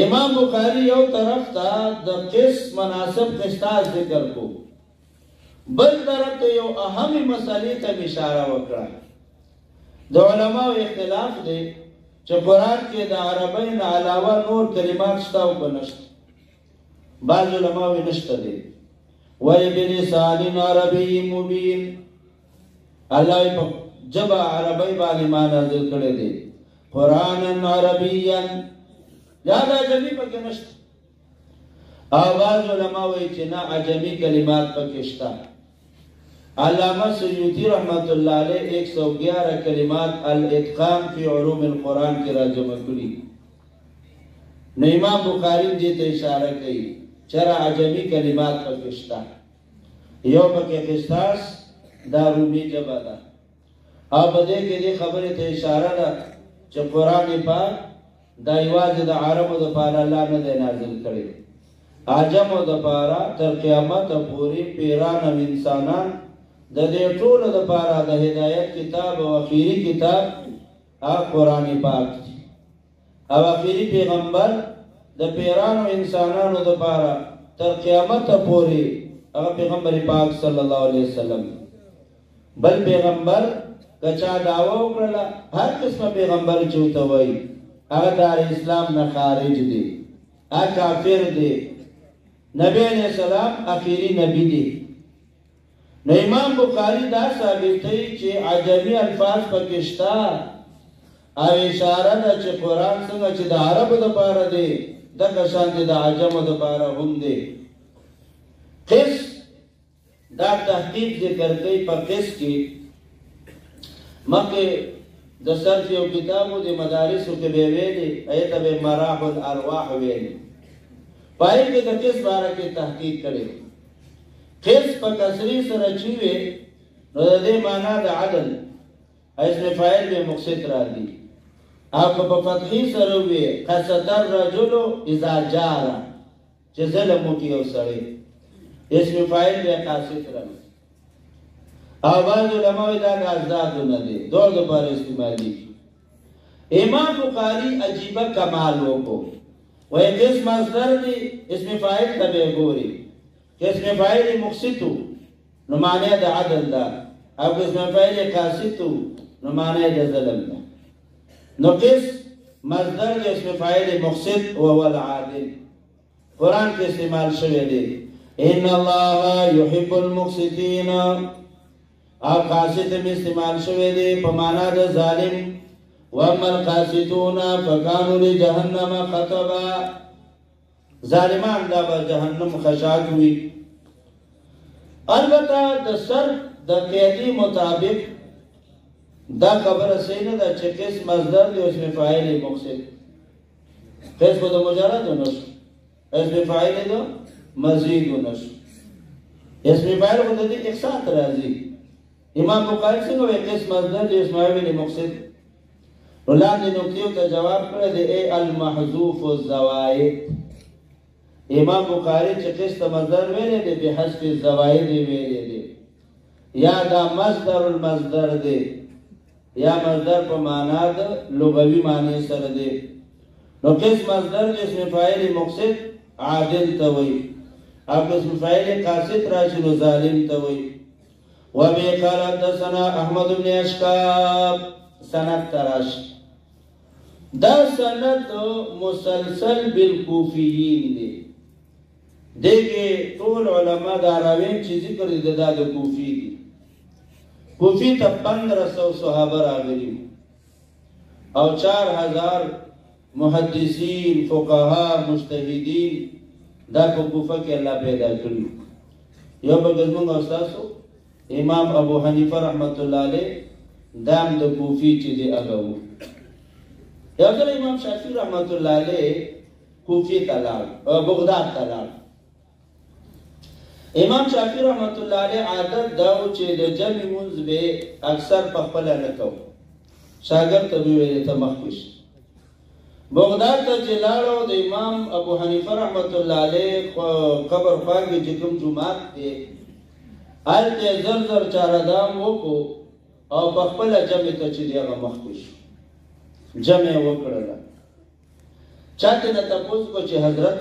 امام بخاری یو طرف ته د قس مناسب قسطاس ذکر کو، بل طرف ته یو اهمې مسئلې ته اشاره وکړه. د علماو اختلاف دی چې قرآن کې د عربۍ نه علاوه نور کلمات شته او که نشته. بعض علماو یې نشته دی، وایي بلسان عربي مبین، الله یې په ژبه عربۍ باندې ما نازل کړی دی. قرآنا عربیا، یا د عجمي پکې نشته. او بعض علما وایي چې نه، عجمي کلمات پکې شته. علامه سیوطي رحمت الله علیه 111 کلمات الاتقان فی علوم القرآن کې راجمع کړي. نو امام بخاري دې ته اشاره کوي چې عجمي کلمات پکې شته. یو پکې قسطاس دا رومي ژبه ده او په دې کې دې خبرې ته اشاره ده چې قرآن پاک دا یوازې د عربو دپاره الله نه دی نازل کړی، عجمو دپاره تر قیامته پورې پیران او انسانان د دې ټولو دپاره د هدایت کتاب او اخیری کتاب قرآن پاک دی. او اخیری پیغمبر د پیرانو انسانانو د پاره تر قیامت پورې هغه پیغمبر پاک صلی الله علیه وسلم. بل پیغمبر کچا دعوه وکړه هر قسمه پیغمبر چې وته وایي هغه د اسلام نه خارج دی، هغه کافر دی. نبی علیہ السلام اخیری نبی دی. نو امام بخاری دا ثابتوي چې عجمی الفاظ پکې شته او اشاره ده چې قرآن څنګه چې د عربو دپاره دی دغه شان د عجمو دپاره هم دی. قس دا تحقیق ذکر کوي په قس کې مخکې د صرف یو کتابو د مدارسو کې به ویلي هغې ته به مراح الارواح ویلي، پای کې د قس باره کې تحقیق کړی. قس په کسري سره چې وي نو د دې معنا د عدل اسم فاعل به مقصد راځي، او که په فتحي سره وي قصد الرجل اذا جار چې ظلم وکړي یو سړی اسم فاعل به قاصد راځي. او بعض علماء دا د ازدادونه دي دور دپاره استعمالي. امام بخاري عجیبه کمال وکړو وایي قس مصدر دی اسم فاعل ته به ګوري که اسم فاعل مقصد نو معنی د عدل ده او که اسم فاعل قاصد نو معنی د ظلم ده. نو قس مصدر د اسم فاعل مقصد وهو العادل قرآن کې استعمال شوی دی. ان الله يحب المقسطين او قاسط میں استعمال شوی دی په معنا د ظالم. واما القاسطون فكانوا لجهنم خطبا ظالمان دا به جهنم خشاک وي. البته د سر د قیدی مطابق دا خبره صحیح نه ده چې قس مصدر دی اسم فاعل مقصد. قس خو د مجرد نشو، اسم فاعل دی مزید نشو، اسم فاعل خو د دې اقساط راځي. امام بخاری څنګه وایي قس مصدر دی اسم فاعل مقصد؟ نو لاندې نکتیو ته جواب کړی دی ای المحذوف الزوائد. امام بخاری چې قس ته مصدر ویلی دی بحذف الزوائد ویلی دی، یا دا مصدر المصدر دی یا مصدر په معنا د لغوي معنی سره دی. نو قس مصدر دی اسم فاعل مقصد عادل ته وایي، او اسم فاعل قاصد راشي نو ظالم ته وایي. وبه قال حدثنا احمد بن اشکاب سند تراش. دا سند مسلسل بالکوفیین دی، دیکھے طول علماء دا راوین چی ذکر دی دا دا کوفی دی. کوفی تا 1500 صحابہ راغلی او 4000 محدثین فقہا مجتہدین دا کو کوفہ کے اللہ پیدا کری. یو بگزمونگ استاسو امام ابو حنیفہ رحمت اللہ علیہ دام د کوفی چې دی هغه و. یو ځل امام شافعي رحمت الله علیه کوفی ته لاړ، بغداد ته لاړ. امام شافعي رحمت الله علیه عادت دا و چې د جمع مونځ به اکثر په خپله نه کوو، شاګرد ته به ویلې ته مخکې شه. بغداد ته چې لاړو د امام ابو حنیفه رحمت الله علیه قبر خوا کې چې کوم جومات دی هلته زر زر چارهدام وکړو او په خپله جمع ته چې دی هغه مخکې شو، جمع یې وکړله. چا ته نه تپوس کو چې حضرت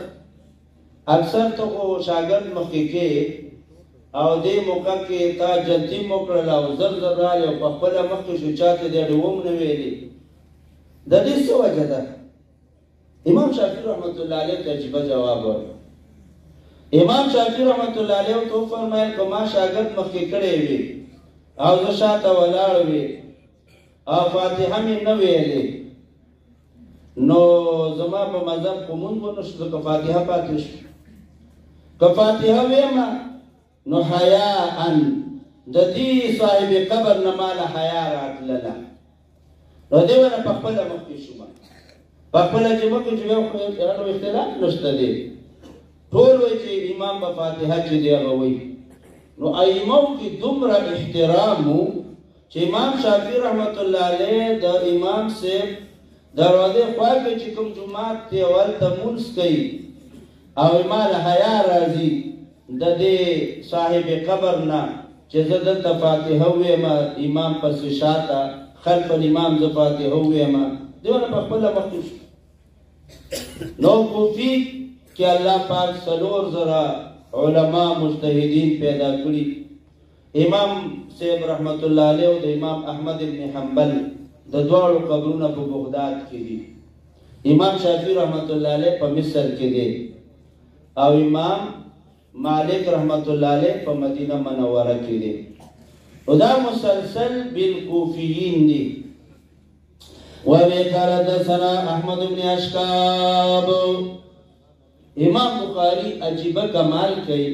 اکثر ته خو شاګرد مخکې کې او دې موقع کې تا جلدي م وکړله او زر زر راغلی او په خپله مخکې شو، چا ته دی ډوم نه ویلي. د دې څه وجه ده؟ امام شافعي رحمت الله علیه ته عجیبه جواب ورکړ. امام شافعي رحمت الله علیه ته وفرمایل که ما شاګرد مخکې کړی وي او زه شاته ولاړ وي او فاتحه مې نه ویلې نو زما په مذهب خو مونځ ونه شو، که فاتحه پاتې شو. که فاتحه ویمه نو حیاء د دې صاحب قبر نه ماله حیا راتلله، نو دې ونه په خپله مخکې شومه. په خپله چې مخکې شو یو اختلاف نشته دی، ټول وایي چې امام په فاتحه چې دی هغه وایي. نو ائمو کې دومره احترام و چې امام شافعي رحمت الله علیه د امام صاحب دروازې خوا کې چې کوم جومات دی هلته مونځ کوي او ماله حیا راځي د دې صاحب قبر نه چې زه دلته فاتحه ویمه امام پسې شاته خلف الامام زه فاتحه ویمه، دې ونه په خپله مخکې شو. نو کوفی کې الله پاک څلور زره علما مجتهدین پیدا کړي. امام صاحب رحمت الله علیه او د امام احمد ابن حنبل د دواړو قبرونه په بغداد کې دي. امام شافعی رحمت الله علیه په مصر کې دی او امام مالک رحمت الله علیه په مدینه منوره کې دی. او دا مسلسل بالکوفیین دی. وقال حدثنا احمد بن اشکاب. امام بخاری عجیبه کمال کوي.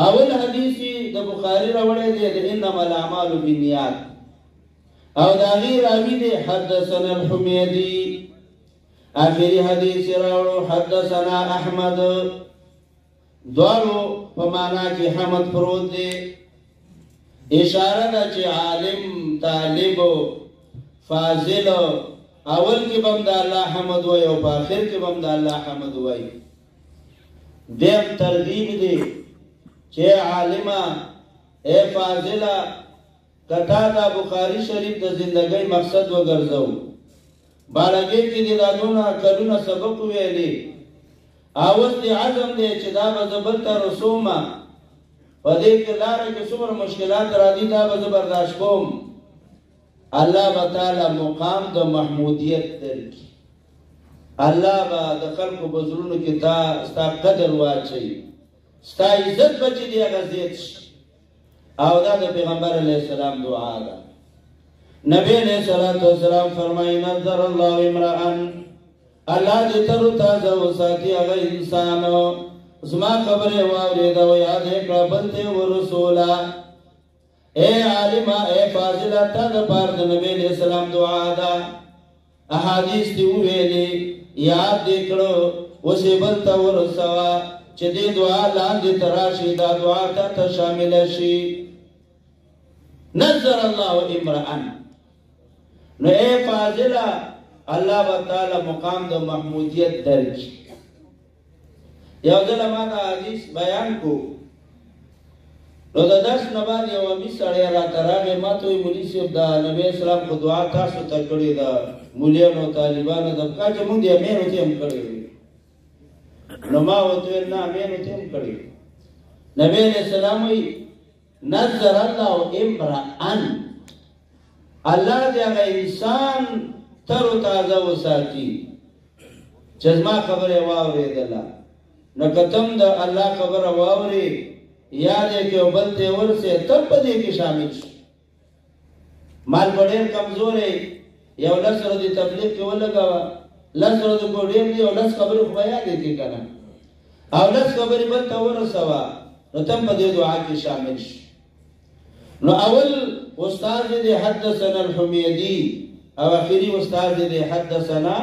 اول حدیثی د بخاری راوړی دی د انما الاعمال بالنیات او دا غیر راوی دی حدثنا الحمیدی. آخری حدیث راوړو حدثنا احمد. دوالو په معنا کې حمد پروت دی. اشاره ده چې عالم طالب فاضل اول کې بم د الله حمد وای او په اخر کې بم د الله حمد وای. دیم ترغیب دی چې عالمه اے فاضله کتا دا بخاری شریف د زندګۍ مقصد وګرځو. بالغی کې د دادونه کلونه سبق ویلي اوس دی عزم دی چې دا به زبر ته رسومه په دې کې لاره کې څومره مشکلات راځي دا به زه برداشت کوم. الله تعالی مقام د محمودیت درکړي. الله به د خلکو په زړونو کې ستا قدر واچوي. ستا عزت به چې دی هغه زیات شي. او دا د پیغمبر علیه السلام دعا ده. نبی علیہ السلام فرمائی نظر اللہ امرأن اللہ دې تر تازه وساتي هغه انسان زما خبره واورېده او یاد یې کړه بل ته ورسوله. اے عالمه اے فاضله تا د پاره د نبی علیہ السلام دعا ده. احادیث دې وویلې یاد دې کړو اوس یې بل ته ورسوه چې دې دعا لاندې ته راشي دا دعا ته شامل شي. نظر الله امرأن نو اے فاضلہ اللہ تعالی مقام د محمودیت درکړي. یو ځل ما دا حدیث بیان کو نو د درس نه بعد یو امي سړی راته راغی ما ته ویې مولي صاحب دا نبی اسلام خو دعا تاسو ته کړې ده مولیانو طالبانو د کا چې مونږ یې امینو ته هم کړې نو ما ورته ویل نه امینو ته هم کړې. نبی علیہ السلام وی نظر الله امرأن الله دې هغه انسان تر تازه وساتي چې زما خبره واورېدله نو کتم د الله خبره واورې یاد یې کې بل ته ورسې تب په دې کې شامل شي. مال په ډېر کمزورې یو لس ورځې تبلیغ کې ولګوه لس ورځې په ډېر دی او لس خبرې خو به یادې کړي که نه او لس خبرې بل ته ورسوه نو تم په دې دعا کې شامل شي. نو اول استاد دې حدثنا الحمیدی او اخری استاد دې حدثنا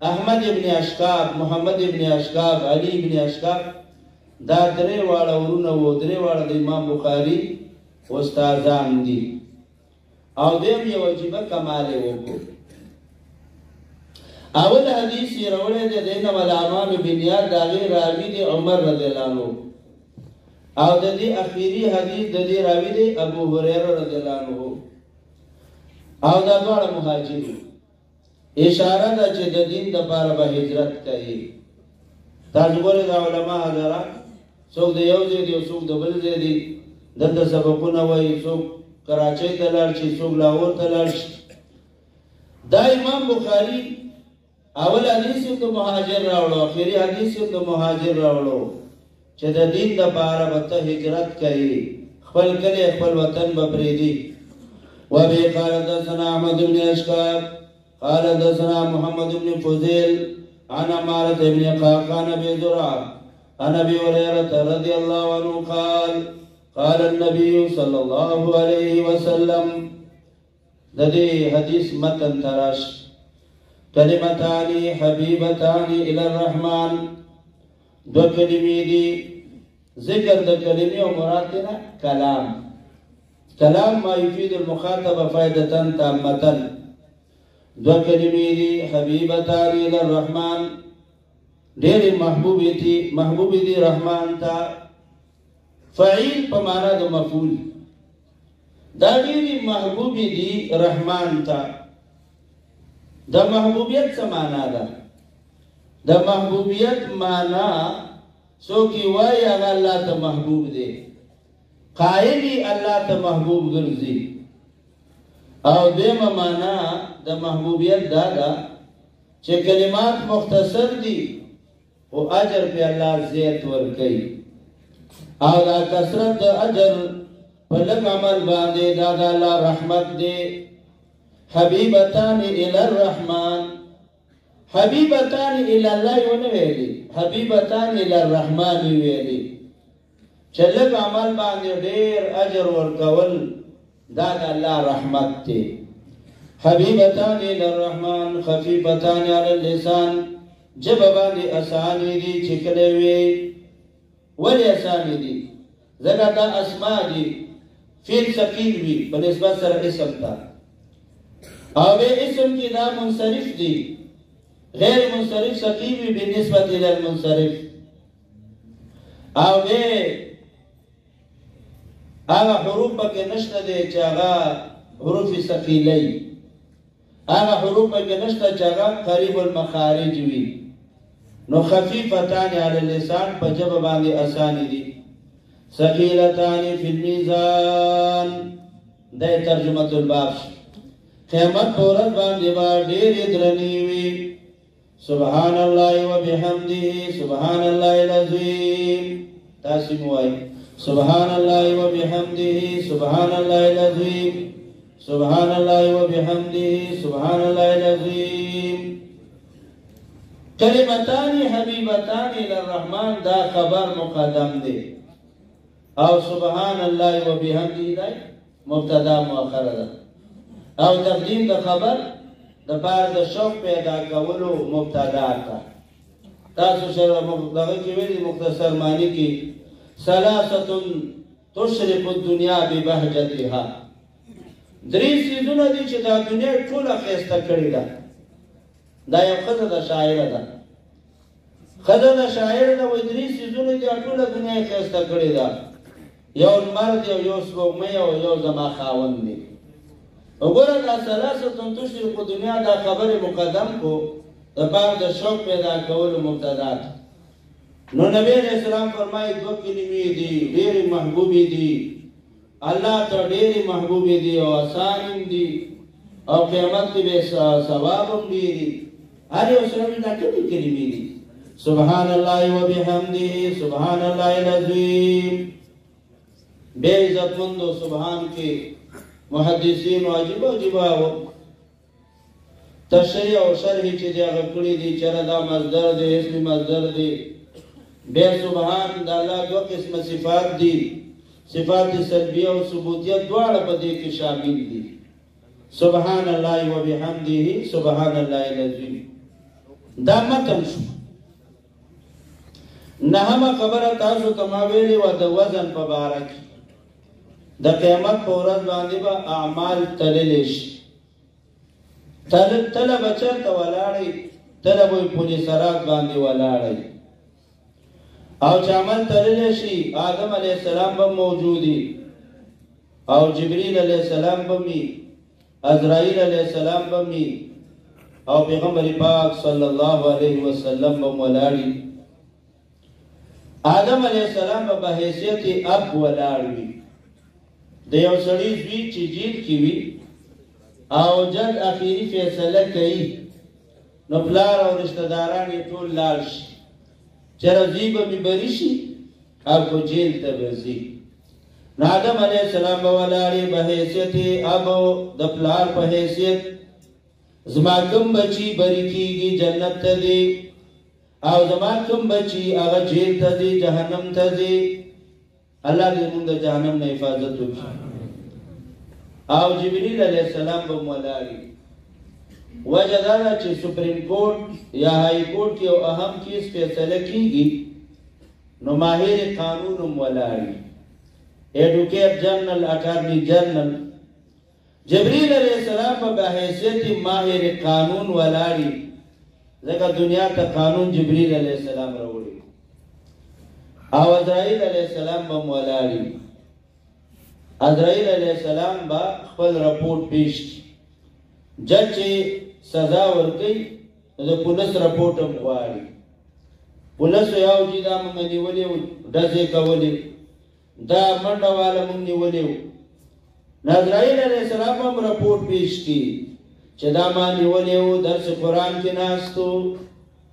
احمد ابن اشکاب محمد ابن اشکاب علی ابن اشکاب دا درې واړه ورونه وو درې واړه د امام بخاری استادان دي. او دیم یو عجیبه کمال وکړو. اول حدیث یې راوړی دی د انما الاعمال بالنیات د هغې راوي دی عمر رضی الله عنه او د دې اخیری حدیث د دې راوي دی ابو هريره رضی الله عنه او دا دواړه مهاجر. اشاره ده چې د دین دپاره به هجرت کوي. تاسو ګورئ دا علما حضرات څوک د یو ځای دي او څوک د بل ځای دي دلته سبقونه وایي څوک کراچۍ ته لاړ شي څوک لاهور ته لاړ شي. دا امام بخاري اول حدیث یې د مهاجر راوړو اخري حدیث یې د مهاجر راوړو چې د دین دپاره به ته هجرت کوي خپل کلی خپل وطن به پرېږدي. وبه قال حدثنا احمد بن اشکاب قال حدثنا محمد بن فضيل عن عمارة بن قعقاع ابي زرعة عن ابي هريرة رضي الله عنه قال قال النبي صلى الله عليه وسلم. د دې حدیث متن تراش کلمتان حبیبتان الى الرحمن دو کلمې دي ذکر د کلمې او مراد نه کلام ما يفيد المخاطب فائدة تامة. دو کلمې دي حبیبتان الى الرحمن ډېر محبوب دي رحمان ته. فعیل په معنا د مفعول دا ډېر محبوب دي رحمان ته. د محبوبیت څه معنا ده د محبوبیت معنا څوک وایي هغه الله ته محبوب دی، قائلی الله ته محبوب ګرځي. او دیمه معنا د محبوبیت دا ده چې کلمات مختصر دي او اجر په الله زیات ورکوي. او دا کثرت د اجر په لږ عمل باندې دا د الله رحمت دی. حبیبتان الی الرحمن، حبیبتان الی الله ونه ویلي، حبیبتان الی الرحمن ویلي چې لږ عمل باندې ډېر اجر ورکول دا د الله رحمت دی. حبیبتان الی الرحمن خفیفتان علی اللسان، جبه باندې اسانې دي چې کله وي. ولې اسانې دي؟ ځکه دا اسما دي، فعل ثقیل وي په نسبت سره اسم ته، او اسم کې دا منصرف دي، غیر منصرف ثقیل وي بالنسبت الى المنصرف. او هغه حروف پکې نشته دي چې هغه حروف ثقیلې، هغه حروف پکې نشته چې هغه قریب المخارج وي. نو خفیفتان علی اللسان په جبه باندې اسانې دي. ثقیلتان فی المیزان، دا ترجمه الباب. قیامت په ورځ باندې به ډېرې درنې وي. سبحان الله وبحمده سبحان الله العظیم. تاسو مو وایئ سبحان الله وبحمده سبحان الله العظیم، سبحان الله وبحمده سبحان الله العظیم. کلمتان حبیبتان الی الرحمن دا خبر مقدم دی، او سبحان الله وبحمده دا مبتدا مؤخر ده. او تقدیم د خبر د پاره د شوق پیدا کولو مبتدا ده. تاسو سره دغه کې ویلي مختصر معنی کې ثلاثه تشرق الدنيا ببهجتها، درې سيزونه دي چې دا دنیا ټوله ښایسته کړې ده. دا یو ښځه د شاعره ده، ښځه د شاعره ده، وایي درې سيزونه دي ټوله دنیا یې ښایسته کړې ده، یو لمر دی، یو سپوږمۍ او یو زما خاوند دی. وګوره دا ثلاثه تشرق الدنيا دا خبره مقدم کو د پاره د شوق پیدا کولو مبتدا. نو نبی علیہ السلام فرمایي دو کلمې دي ډېرې محبوبې دي، الله ته ډېرې محبوبې دي او آسان دي، او قیامت کې به ثواب هم ډېرې. هر یو سره دا ټولې کلمې دي. سبحان الله وبحمده سبحان الله العظیم. بے عزت مندو سبحان کے محدثین عجیب عجیب تشریح او شرح چې دی هغه کړي دي چې دا مصدر دی، اسم مصدر دی. بے سبحان د الله دوه قسمه صفات دي، صفات سلبیه او ثبوتیه دواړه په دې کې شامل دي. سبحان الله وبحمده سبحان الله العظیم. دا متن شو. نهمه خبره تاسو ته ما ویلې وه د وزن په باره کې. د قیامت په ورځ باندې به اعمال تللی شي. تله به چېرته ولاړئ؟ تله به پل صراط باندې ولاړئ. او چې عمل تللی شي آدم علیه السلام به موجودي، او جبریل علیه السلام به می، عزرائیل علیه السلام به می، او پیغمبر پاک صلی الله علیه وسلم به ولاړي. آدم علیه السلام به حیثیت اب ولاړ وي. د یو سړي زوی چې جیل کې وي او جج اخیری فیصله کوي، نو پلار او رشتہ داران یې ټول لاړ شي چې زوی به مې بری شي او کو جیل ته به ځي. نو آدم علیه السلام به ولاړې په حیثیت اب، د پلار په حیثیت زما کوم بچي بری کېږي جنت ته ځي، او زما کوم بچي هغه جیل ته ځي جهنم ته ځي. الله دې موږ د جهنم نه حفاظت وکړي. او جبريل علیہ السلام به مولاړي. وجه دا ده چې سپریم کورټ یا های کورټ کې یو اهم کیس فیصله کیږي، نو ماهر قانون هم ولاړي، ایډوکیټ جنرل، اټارنی جنرل. جبريل علیہ السلام په حیثیت ماهر قانون ولاړي، ځکه دنیا ته قانون جبريل علیہ السلام راوړي. او عزرائیل علیہ السلام به مولاړي. عزرائیل علیہ السلام با خپل رپورٹ پیش کی. جج چې سزا ورکړي د پولیس رپورټ هم غواړي. پولیسو یو چې دا موږ نیولې وو، ډزې کولې، دا منډه واله موږ نیولې وو. عزراییل علیه السلام هم رپورټ پیش کړي چې دا ما نیولې وو، درس قرآن کې ناستو.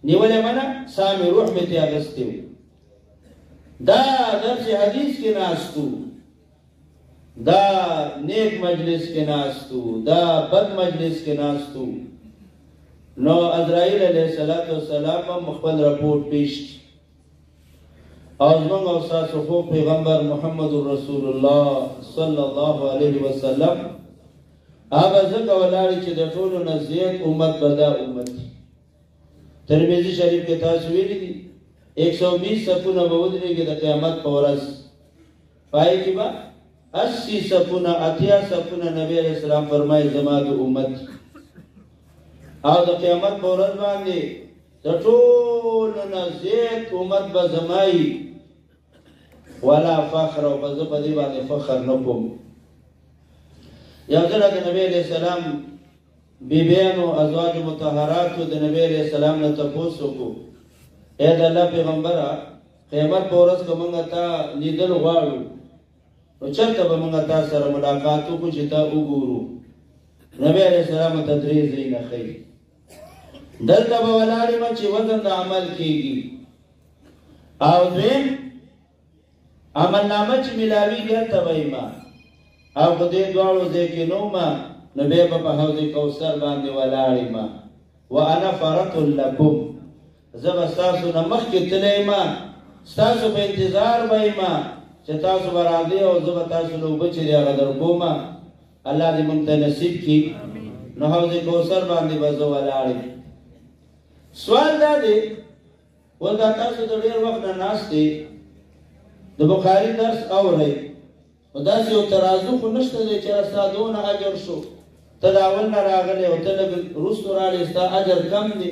نیولې معنی سامې روح مې ترې اخیستی وو، دا درس حدیث کې ناستو، دا نیک مجلس کې ناستو، دا بد مجلس کې ناستو. نو عزراییل علیه السلام هم خپل رپورټ پیش کړي. او زمونږ او ستاسو خو پیغمبر محمد رسول الله صلی الله علیه وسلم هغه ځکه ولاړ چې د ټولو نه زیات امت به دا امت دي. ترمذي شریف کې تاسو ویلي دي 120 صفونه به ودرېږي د قیامت په ورځ، پای کې به 80 صفونه 80 صفونه نبی علیہ السلام فرمایي زما د امت. او د قیامت په ورځ باندې د ټولو نه زیات امت به زمایي، ولا فخر، او په زه په دې باندې فخر نه کوم. یو ځل د نبی علیہ السلام بیبیانو ازواج مطهراتو د نبی علیہ السلام نه تپوس وکړو، اے د الله پیغمبره قیامت په ورځ که موږ تا لیدل غواړو نو چېرته به موږ تا سره ملاقات وکړو چې تا وګورو؟ نبی علیہ السلام ته درې ځایونه ښیي. دلته به ولاړ یم چې وزن د عمل کېږي، او دویم عملنامه چې ملاویږي هلته به یم، او په دې دواړو ځای کې نه وم نو بیا به په حوض کوثر باندې ولاړ یم. وانا فرط لکم، زه به ستاسو نه مخکې تللی یم، ستاسو په انتظار به یم چې تاسو به راځئ او زه به تاسو له اوبه چې دی هغه درکوم. الله دې موږ ته نصیب کړي. نو حوض کوثر باندې به زه ولاړ یم. سوال دا دی، ولدا تاسو د ډېر وخت نه ناست دی د بخاري درس اورئ، نو داسې یو ترازو خو نشته دی چې ستا دونه اجر شو، ته د اول نه راغلی او ته لږ وروستو راغلی، ستا اجر کم دی،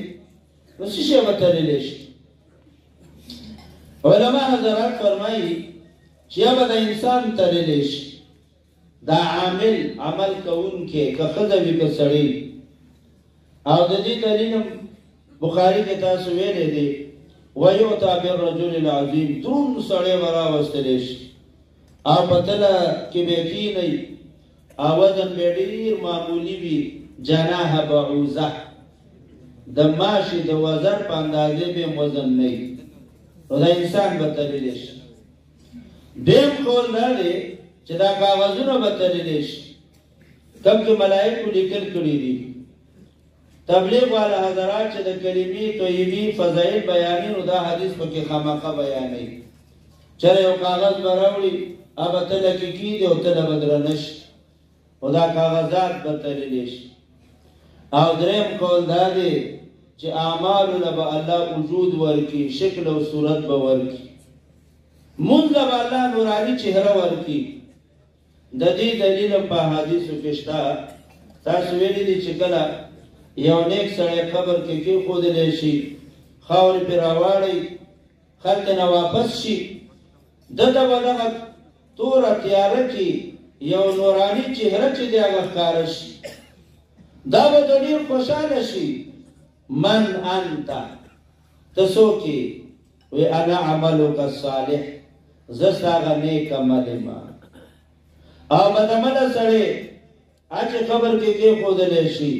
نو څه شی به تللی شي؟ علما حضرات فرمایي چې یا به د انسان تللی شي، دا عامل عمل کوونکی که ښځه وي که سړی. او د دې دلیل بخاري کې تاسو ویلی دی ویؤتی بالرجل العظیم، دروند سړی به راوستلی شي او په تله کې به کښېنئ او وزن به ډېر معمولي وي، جناح بعوضه، د ماشي د وزن په اندازې به وزن نه وي، نو دا انسان به تللی شي. دویم قول دا دی چې دا کاغذونه به تللی شي، کوم چې ملایکو لیکل کړي دي. تبلیغ والا حضرات چې د کلمې طیبې فضایل بیانوي نو دا حدیث پکې خامخا بیانوي. چېرې یو کاغذ به راوړي هغه تله کې کېږدي او تله به درنه شي، او دا کاغذات به تللی شي. او دریم قول دا دی چې اعمالو له به الله وجود ورکړي، شکل او صورت به ورکړي. مونږ له به الله نوراني چهره ورکړي. د دې دلیل په حدیثو کې شته. تاسو ویلي دي چې کله یو نیک سړی قبر کې کېښودلی شي، خاورې پرې راواړئ، هلته نه واپس شي، دته به دغه توره تیاره کې یو نوراني چهره چې دی هغه ښکاره شي، دا به د ډېر خوشحاله شي. من انت، ته څوک یې؟ وی انا عملک الصالح، زه ستا هغه نیک عمل یم. او بدعمله سړی هغه چې قبر کې کېښودلی شي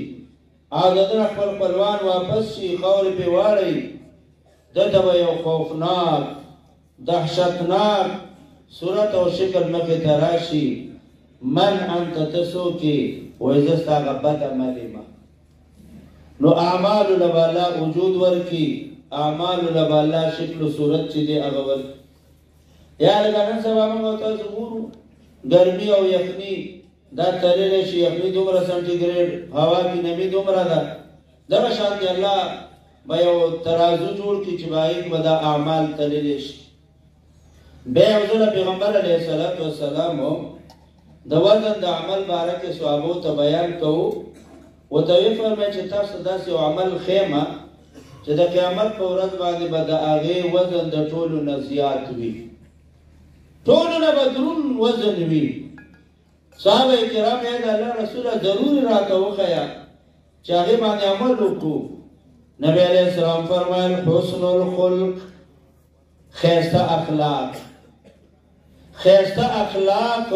او د ده خپل خپلوان واپس شي، خاورې پرې واړئ، دته به یو خوفناک دهشتناک صورت او شکل مخې ته راشي. من انت، ته څوک یې؟ وایي زه ستا هغه بد عمل یم. نو اعمالو له به الله وجود ورکړي، اعمالو له به الله شکل و صورت چې دی هغه ورکړي. یا لکه نن سبا موږ او تاسو ګورو ګرمي او یخني دا تللی شي، یخني دومره سنټیګریډ، هوا کې نمي دومره ده، دغه شانتې الله به یو ترازو جوړ کړي چې په هغې کې به دا اعمال تللی شي. بیا یو ځله پیغمبر علیه السلام د وزن د عمل باره کې صحابو ته بیان کوو، ورته ویې فرمایي چې تاسو داسې یو عمل ښیمه چې د قیامت په ورځ باندې به د هغې وزن د ټولو نه زیات وي، ټولو نه به دروند وزن وي. صحابه کرام یې د الله رسوله ضروري راته وښیه چې هغې باندې عمل وکړو. نبی علیہ السلام فرمائل حسن الخلق خیسته اخلاق خیسته اخلاق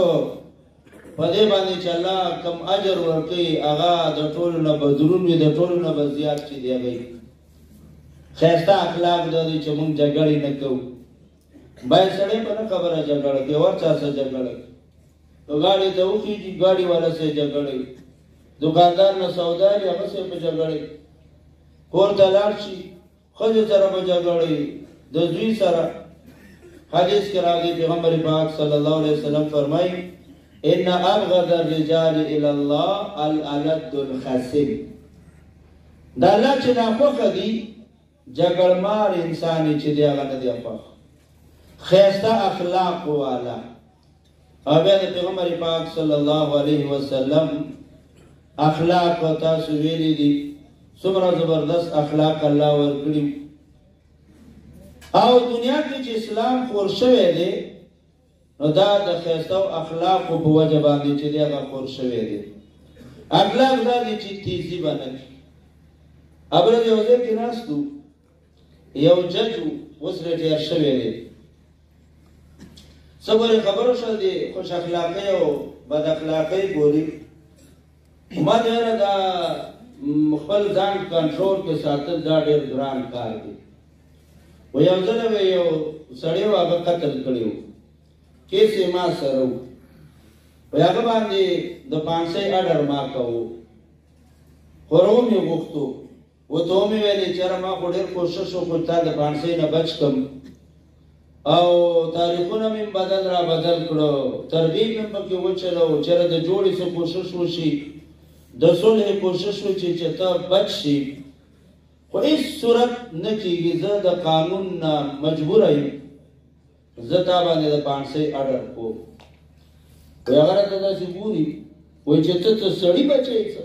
په دې باندې چې الله کم اجر ورکوي هغه د ټولو نه به دروند وي د ټولو نه به زیات چې دی هغه خیسته اخلاق دا دی چې موږ جګړې نه کوو باید سړی په نه خبره جګړه کوي ورچا سره جګړه کوي ګاډي ته وخېږي ګاډي والا سره جګړه دکاندار نه سودا لري هغه سره په جګړه کور ته لاړ شي ښځې سره په جګړه د زوی سره حدیث کې راغلی پیغمبر پاک صلی الله علیه وسلم فرمایي ان ابغض الرجال الى الله الالد الخصب دا الله چې ناخوښه دي جګړمار انسان چې دی هغه نه دی خوښ خیسته اخلاق والا او بیا د پیغمبر پاک صلی الله علیه وسلم اخلاق تاسو ویلي دي څومره زبردست اخلاق الله ورکړي او دنیا کې چې اسلام خور شوی دی نو دا د خیسته او اخلاقو په وجه باندې چې دی هغه خور شوی دی اخلاق دا دی چې تیزي به نه کړي ابره یو ځای کې ناستو یو جج اوس ریټایر شوی دی صبر خبرو شو دی خوش اخلاقی او بد اخلاقی بولی ما دیره دا خپل ځان کنټرول کې ساتل دا ډېر ګران کار دی و یو ځل یو سړی و هغه قتل کړی و کیس یې ما سره و هغه باندې د 500 اډر ما کوو خو روم یې غوښتو ورته ومې ویلې چېره ما خو ډېر کوشش وکړو تا د 500 نه بچ کړم او تاریخونه مې بدل را بدل کړو ترغیب مې پکې وچلو چېرې د جوړې څه کوشش وشي د صلح کوشش وشي چې ته بچ شي خو هیڅ صورت نه کېږي زه د قانون نه مجبوره یم زه تا باندې د 500 اډر کوم وایي هغه راته داسې ګوري وایي چې ته سړي بچی څه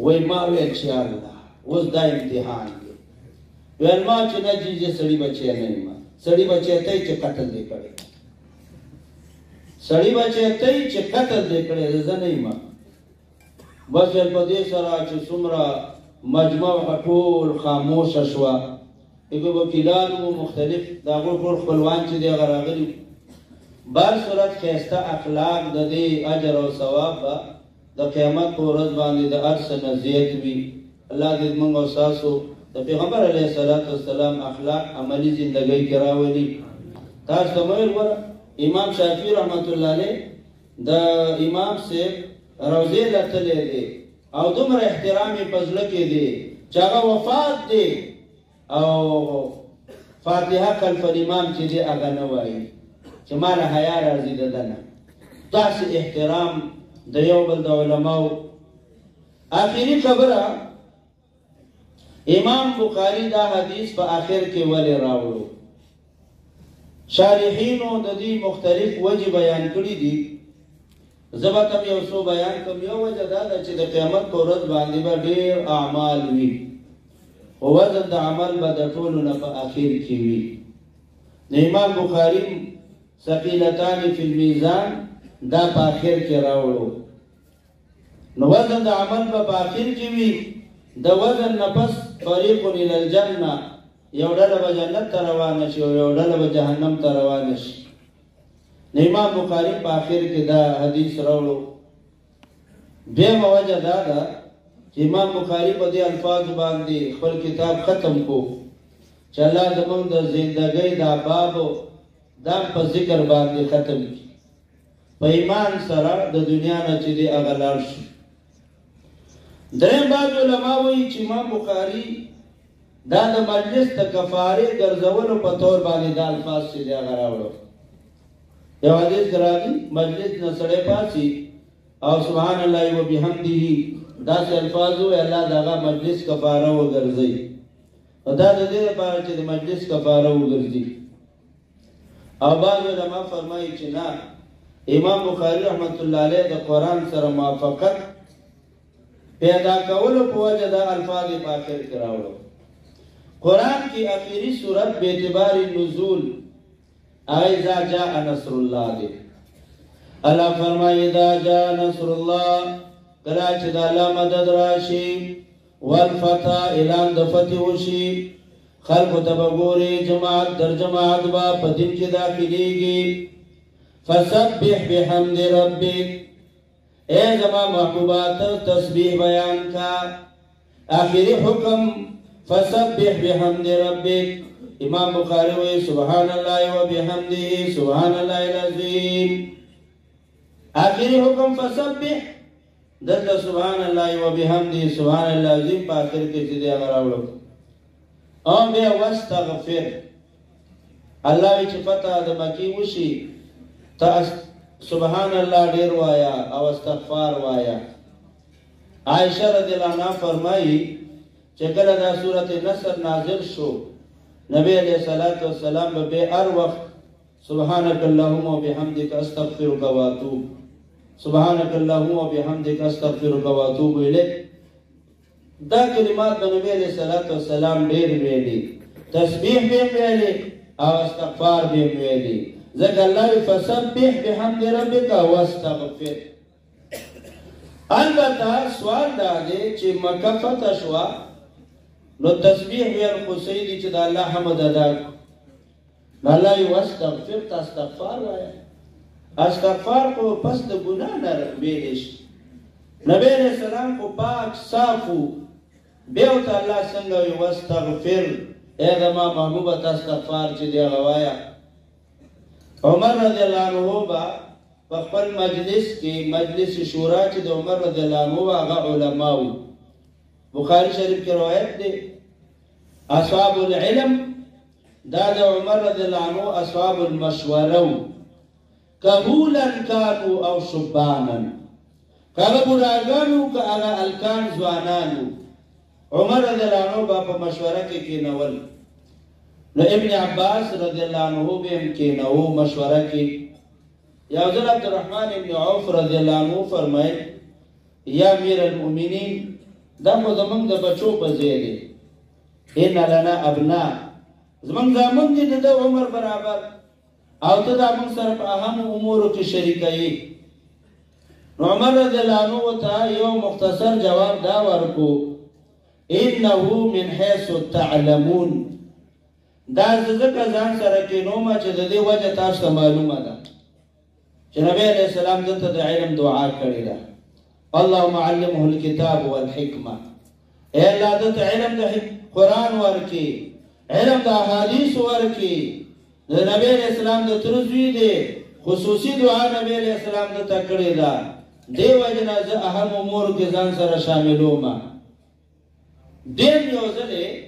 وایي ما ویل چې الله اوس دا امتحان دی ویل ما چې نه جیجې سړي بچی نه یم سړي بچی ته چې قتل دی کړی سړي بچی ته چې قتل دی کړی زه نه یم بس ویل په دې سره چې څومره مجمع ټول خاموشه شوه ایګو وکیلان مو مختلف د هغو ټول خپلوان چې دی هغه راغلي بهر صورت ښایسته اخلاق د دې اجر او ثواب به د قیامت په ورځ باندې د هر څه نه زیات وي الله دې موږ او ستاسو د پیغمبر علیه الصلاة والسلام اخلاق عملي زندګۍ کې راولي تاسو ته مې ویل ګوره امام شافعي رحمت الله علیه د امام صاحب روضې له تللی دی او دومره احترام یې په زړه کې دی چې هغه وفات دی او فاتحه خلف الامام چې دی هغه نه وایي چې ما له حیا راځي د ده نه داسې احترام د یو بل د علماو آخري خبره امام بخاري دا حدیث په آخر کې ولې راوړو شارحینو د دې مختلف وجه بیان کړي دي زه به تم یو څو بیان کوم یو وجه دا ده چې د قیامت په ورځ باندې به ډېر اعمال وي خو وزن د عمل به د ټولو نه په آخر کې وي د امام بخاري ثقیلتان فی المیزان دا په آخر کې راوړو نو وزن د عمل به په آخر کې وي د وزن نه پس طریق الی الجنه یو ډله به جنت ته روانه شي او یو ډله به جهنم ته روانه شي امام بخاری په آخر کې دا حدیث راوړو دویمه وجه دا ده چې امام بخاری په دې الفاظ باندې خپل کتاب ختم کو چې الله زموږ د زندګۍ دا باب دا په ذکر باندې ختم کړي په ایمان سره د دنیا نه چې دی هغه لاړ شي دریم بعض علما وایي چې امام بخاری دا د مجلس د کفارې ګرځولو په طور باندې دا الفاظ چې دی هغه راوړو یو حدیث راځي مجلس نه سړی پاسي او سبحان الله و بحمده دا څه الفاظ وي الله دغه مجلس کفاره وګرځي او دا د دې لپاره چې د مجلس کفاره وګرځي او بعض علما فرمایي چې نه امام بخاری رحمت الله علیه د قرآن سره موافقت پیدا کولو په وجه دا الفاظ په آخر کې راوړو قرآن کی آخری صورت به اعتبار نزول اذا جاء نصر الله دے اللہ فرمائے اذا جاء نصر الله کله چې د الله مدد راشي والفتح اعلان د فتح وشي خلق تبغوري جماعت در جماعت با پدین کی داخليږي فسبح بحمد ربك اے زما محبوبات تسبیح بیان کا آخری حکم فسبح بحمد ربك امام بخاری وی سبحان الله و بحمده سبحان الله العظیم آخری حکم فسبح دلته سبحان الله و بحمده سبحان الله العظیم په اخر کې چې دی هغه راوړو او بیا واستغفر الله چې پتا د مکی وشي تا سبحان الله ډیر وایا او استغفار وایا عائشہ رضی الله عنها فرمایي چې کله دا سورته نصر نازل شو نبی علیہ الصلوۃ والسلام به هر وخت سبحانك اللهم وبحمدك استغفرك واتوب سبحانك اللهم وبحمدك استغفرك واتوب الیک دا کلمات د نبی علیہ الصلوۃ والسلام ډیر ویلي تسبیح به ویلي او استغفار به ویلي ذکر الله فسبح بحمد ربك واستغفر البته سوال دا دی چې مکه فتح شو نو تسبیح ویل خو سیدی چې د الله حمد ادا نو الله واستغفر استغفار وایا استغفار کو پس د ګناه نه ویل شي نبی علیہ السلام کو پاک صافو بیو ته الله څنګه وي واستغفر اے زما محبوبه استغفار چې دی غوایا عمر رضی الله عنه با په خپل مجلس کې مجلس شورا چې د عمر رضی الله عنه هغه علماو بخاری شریف کې روایت دی اصحاب العلم دا د عمر رضی الله عنه اصحاب المشوره قبولا كانوا او شبانا کله بوډاګانو کله الکان ځوانانو عمر رضی الله عنه په مشوره کې کېنول نو ابن عباس رضی الله عنه به کېنو مشوره کې یا حضرت عبدالرحمن ابن عوف رضی الله عنه فرمای یا امیر المؤمنین دا خو زمونږ د بچو په ځای دی ان لنا ابناء زمونږ زامن دي د عمر برابر او ته دا موږ سره په اهم امورو کې شریکایي نو عمر رضی الله عنه ته یو مختصر جواب دا ورکو انه من حيث تعلمون دا ځکه ځان سره کې نو ما چې د دې وجه تاسو معلومه ده چې نبی عليه السلام دته د علم دعا کړې ده اللهم علمه الكتاب والحکمه اے الله دته علم د قرآن ورکی علم د احادیث ورکی د نبی عليه السلام د ترزوی دی خصوصي دعا نبی عليه السلام دته کړې ده دی وجنه زه اهم امور کې ځان سره شاملوم دیم یو ځلې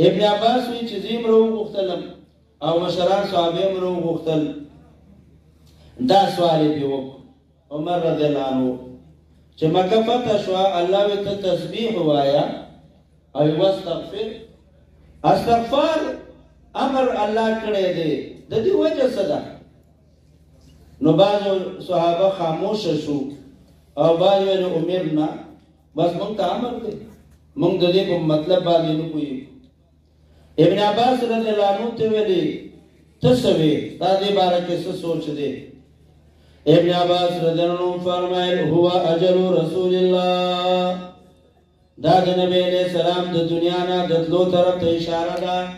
ابن عباس وی چې زیم رو غختلم او مشران صحابه مرو غختل دا سوال دی وک عمر رضی الله عنه چې مکه فتح شو الله وی ته تسبیح وایا او واستغفر استغفار امر الله کړی دی د دې وجه صدا نو باز صحابه خاموش شو او باز ونه امرنا بس مونږ ته امر دی مونږ د دې په مطلب باندې نه کوی ابن عباس رضی الله عنه ته ویلي تسوي دا دې باره کې څه سوچ دی ابن عباس رضی الله عنه فرمایل هو اجل رسول الله دا د نبی علیہ السلام د دنیا نه د تلو طرف ته اشاره ده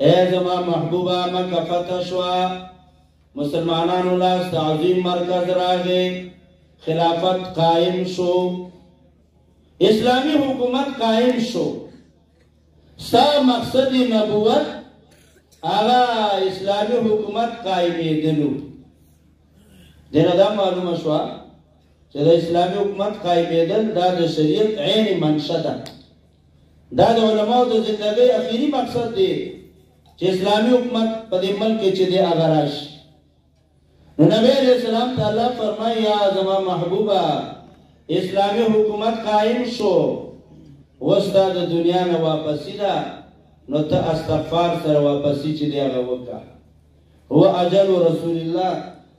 اے زما محبوبه مکه فتح شوا مسلمانانو لا تعظیم مرکز راغی خلافت قائم شو اسلامی حکومت قائم شو ستا مقصد نبوت آغا اسلامی حکومت قائمی دلو دینا دا معلوم شوا چې د اسلامی حکومت قائمی دل دا د شریعت عین منشأ ده دا د علماء د زندګۍ اخیری مقصد دی چې اسلامی حکومت په دې ملک کې چې دی هغه راشي نو نبی علیہ السلام تعالی فرمایي یا زما محبوبه اسلامی حکومت قائم شو وستا د دنیا نه واپسی ده نو ته استغفار سره واپسی چې دی هغه وکړه هو اجل رسول الله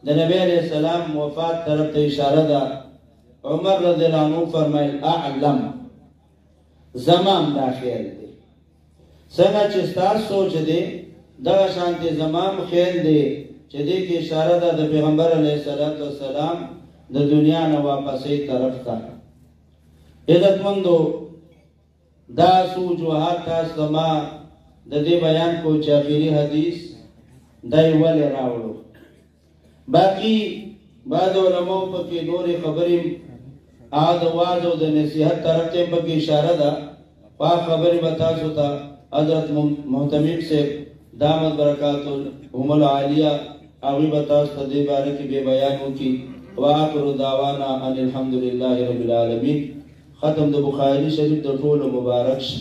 د نبی علیہ السلام وفات طرف ته اشاره ده عمر رضی الله عنه فرمایل اعلم زمام داخل دی څنګه چې تاسو سوچ دی دا شانتي زمام خیال دی چې دې کې اشاره ده د پیغمبر علیه السلام د دنیا نه واپسې طرف ته عزتمندو دا سوجوهات تاسو ته ما د دې بیان کو چې اخري حدیث دای ولې راوړو. باقي بعد علماء پکې نورې خبرې د واعظ او د نصیحت طرف ته پکې اشاره ده. پاک خبرې به تاسو ته حضرت محتمم صاحب دامت برکاتهم العالیه هغوی به تاسو ته دې باره کې بې بیان وکړي. واخر دعوانا ان الحمد لله رب العالمین. ختم د بخاری شریف د ټولو مبارک شه.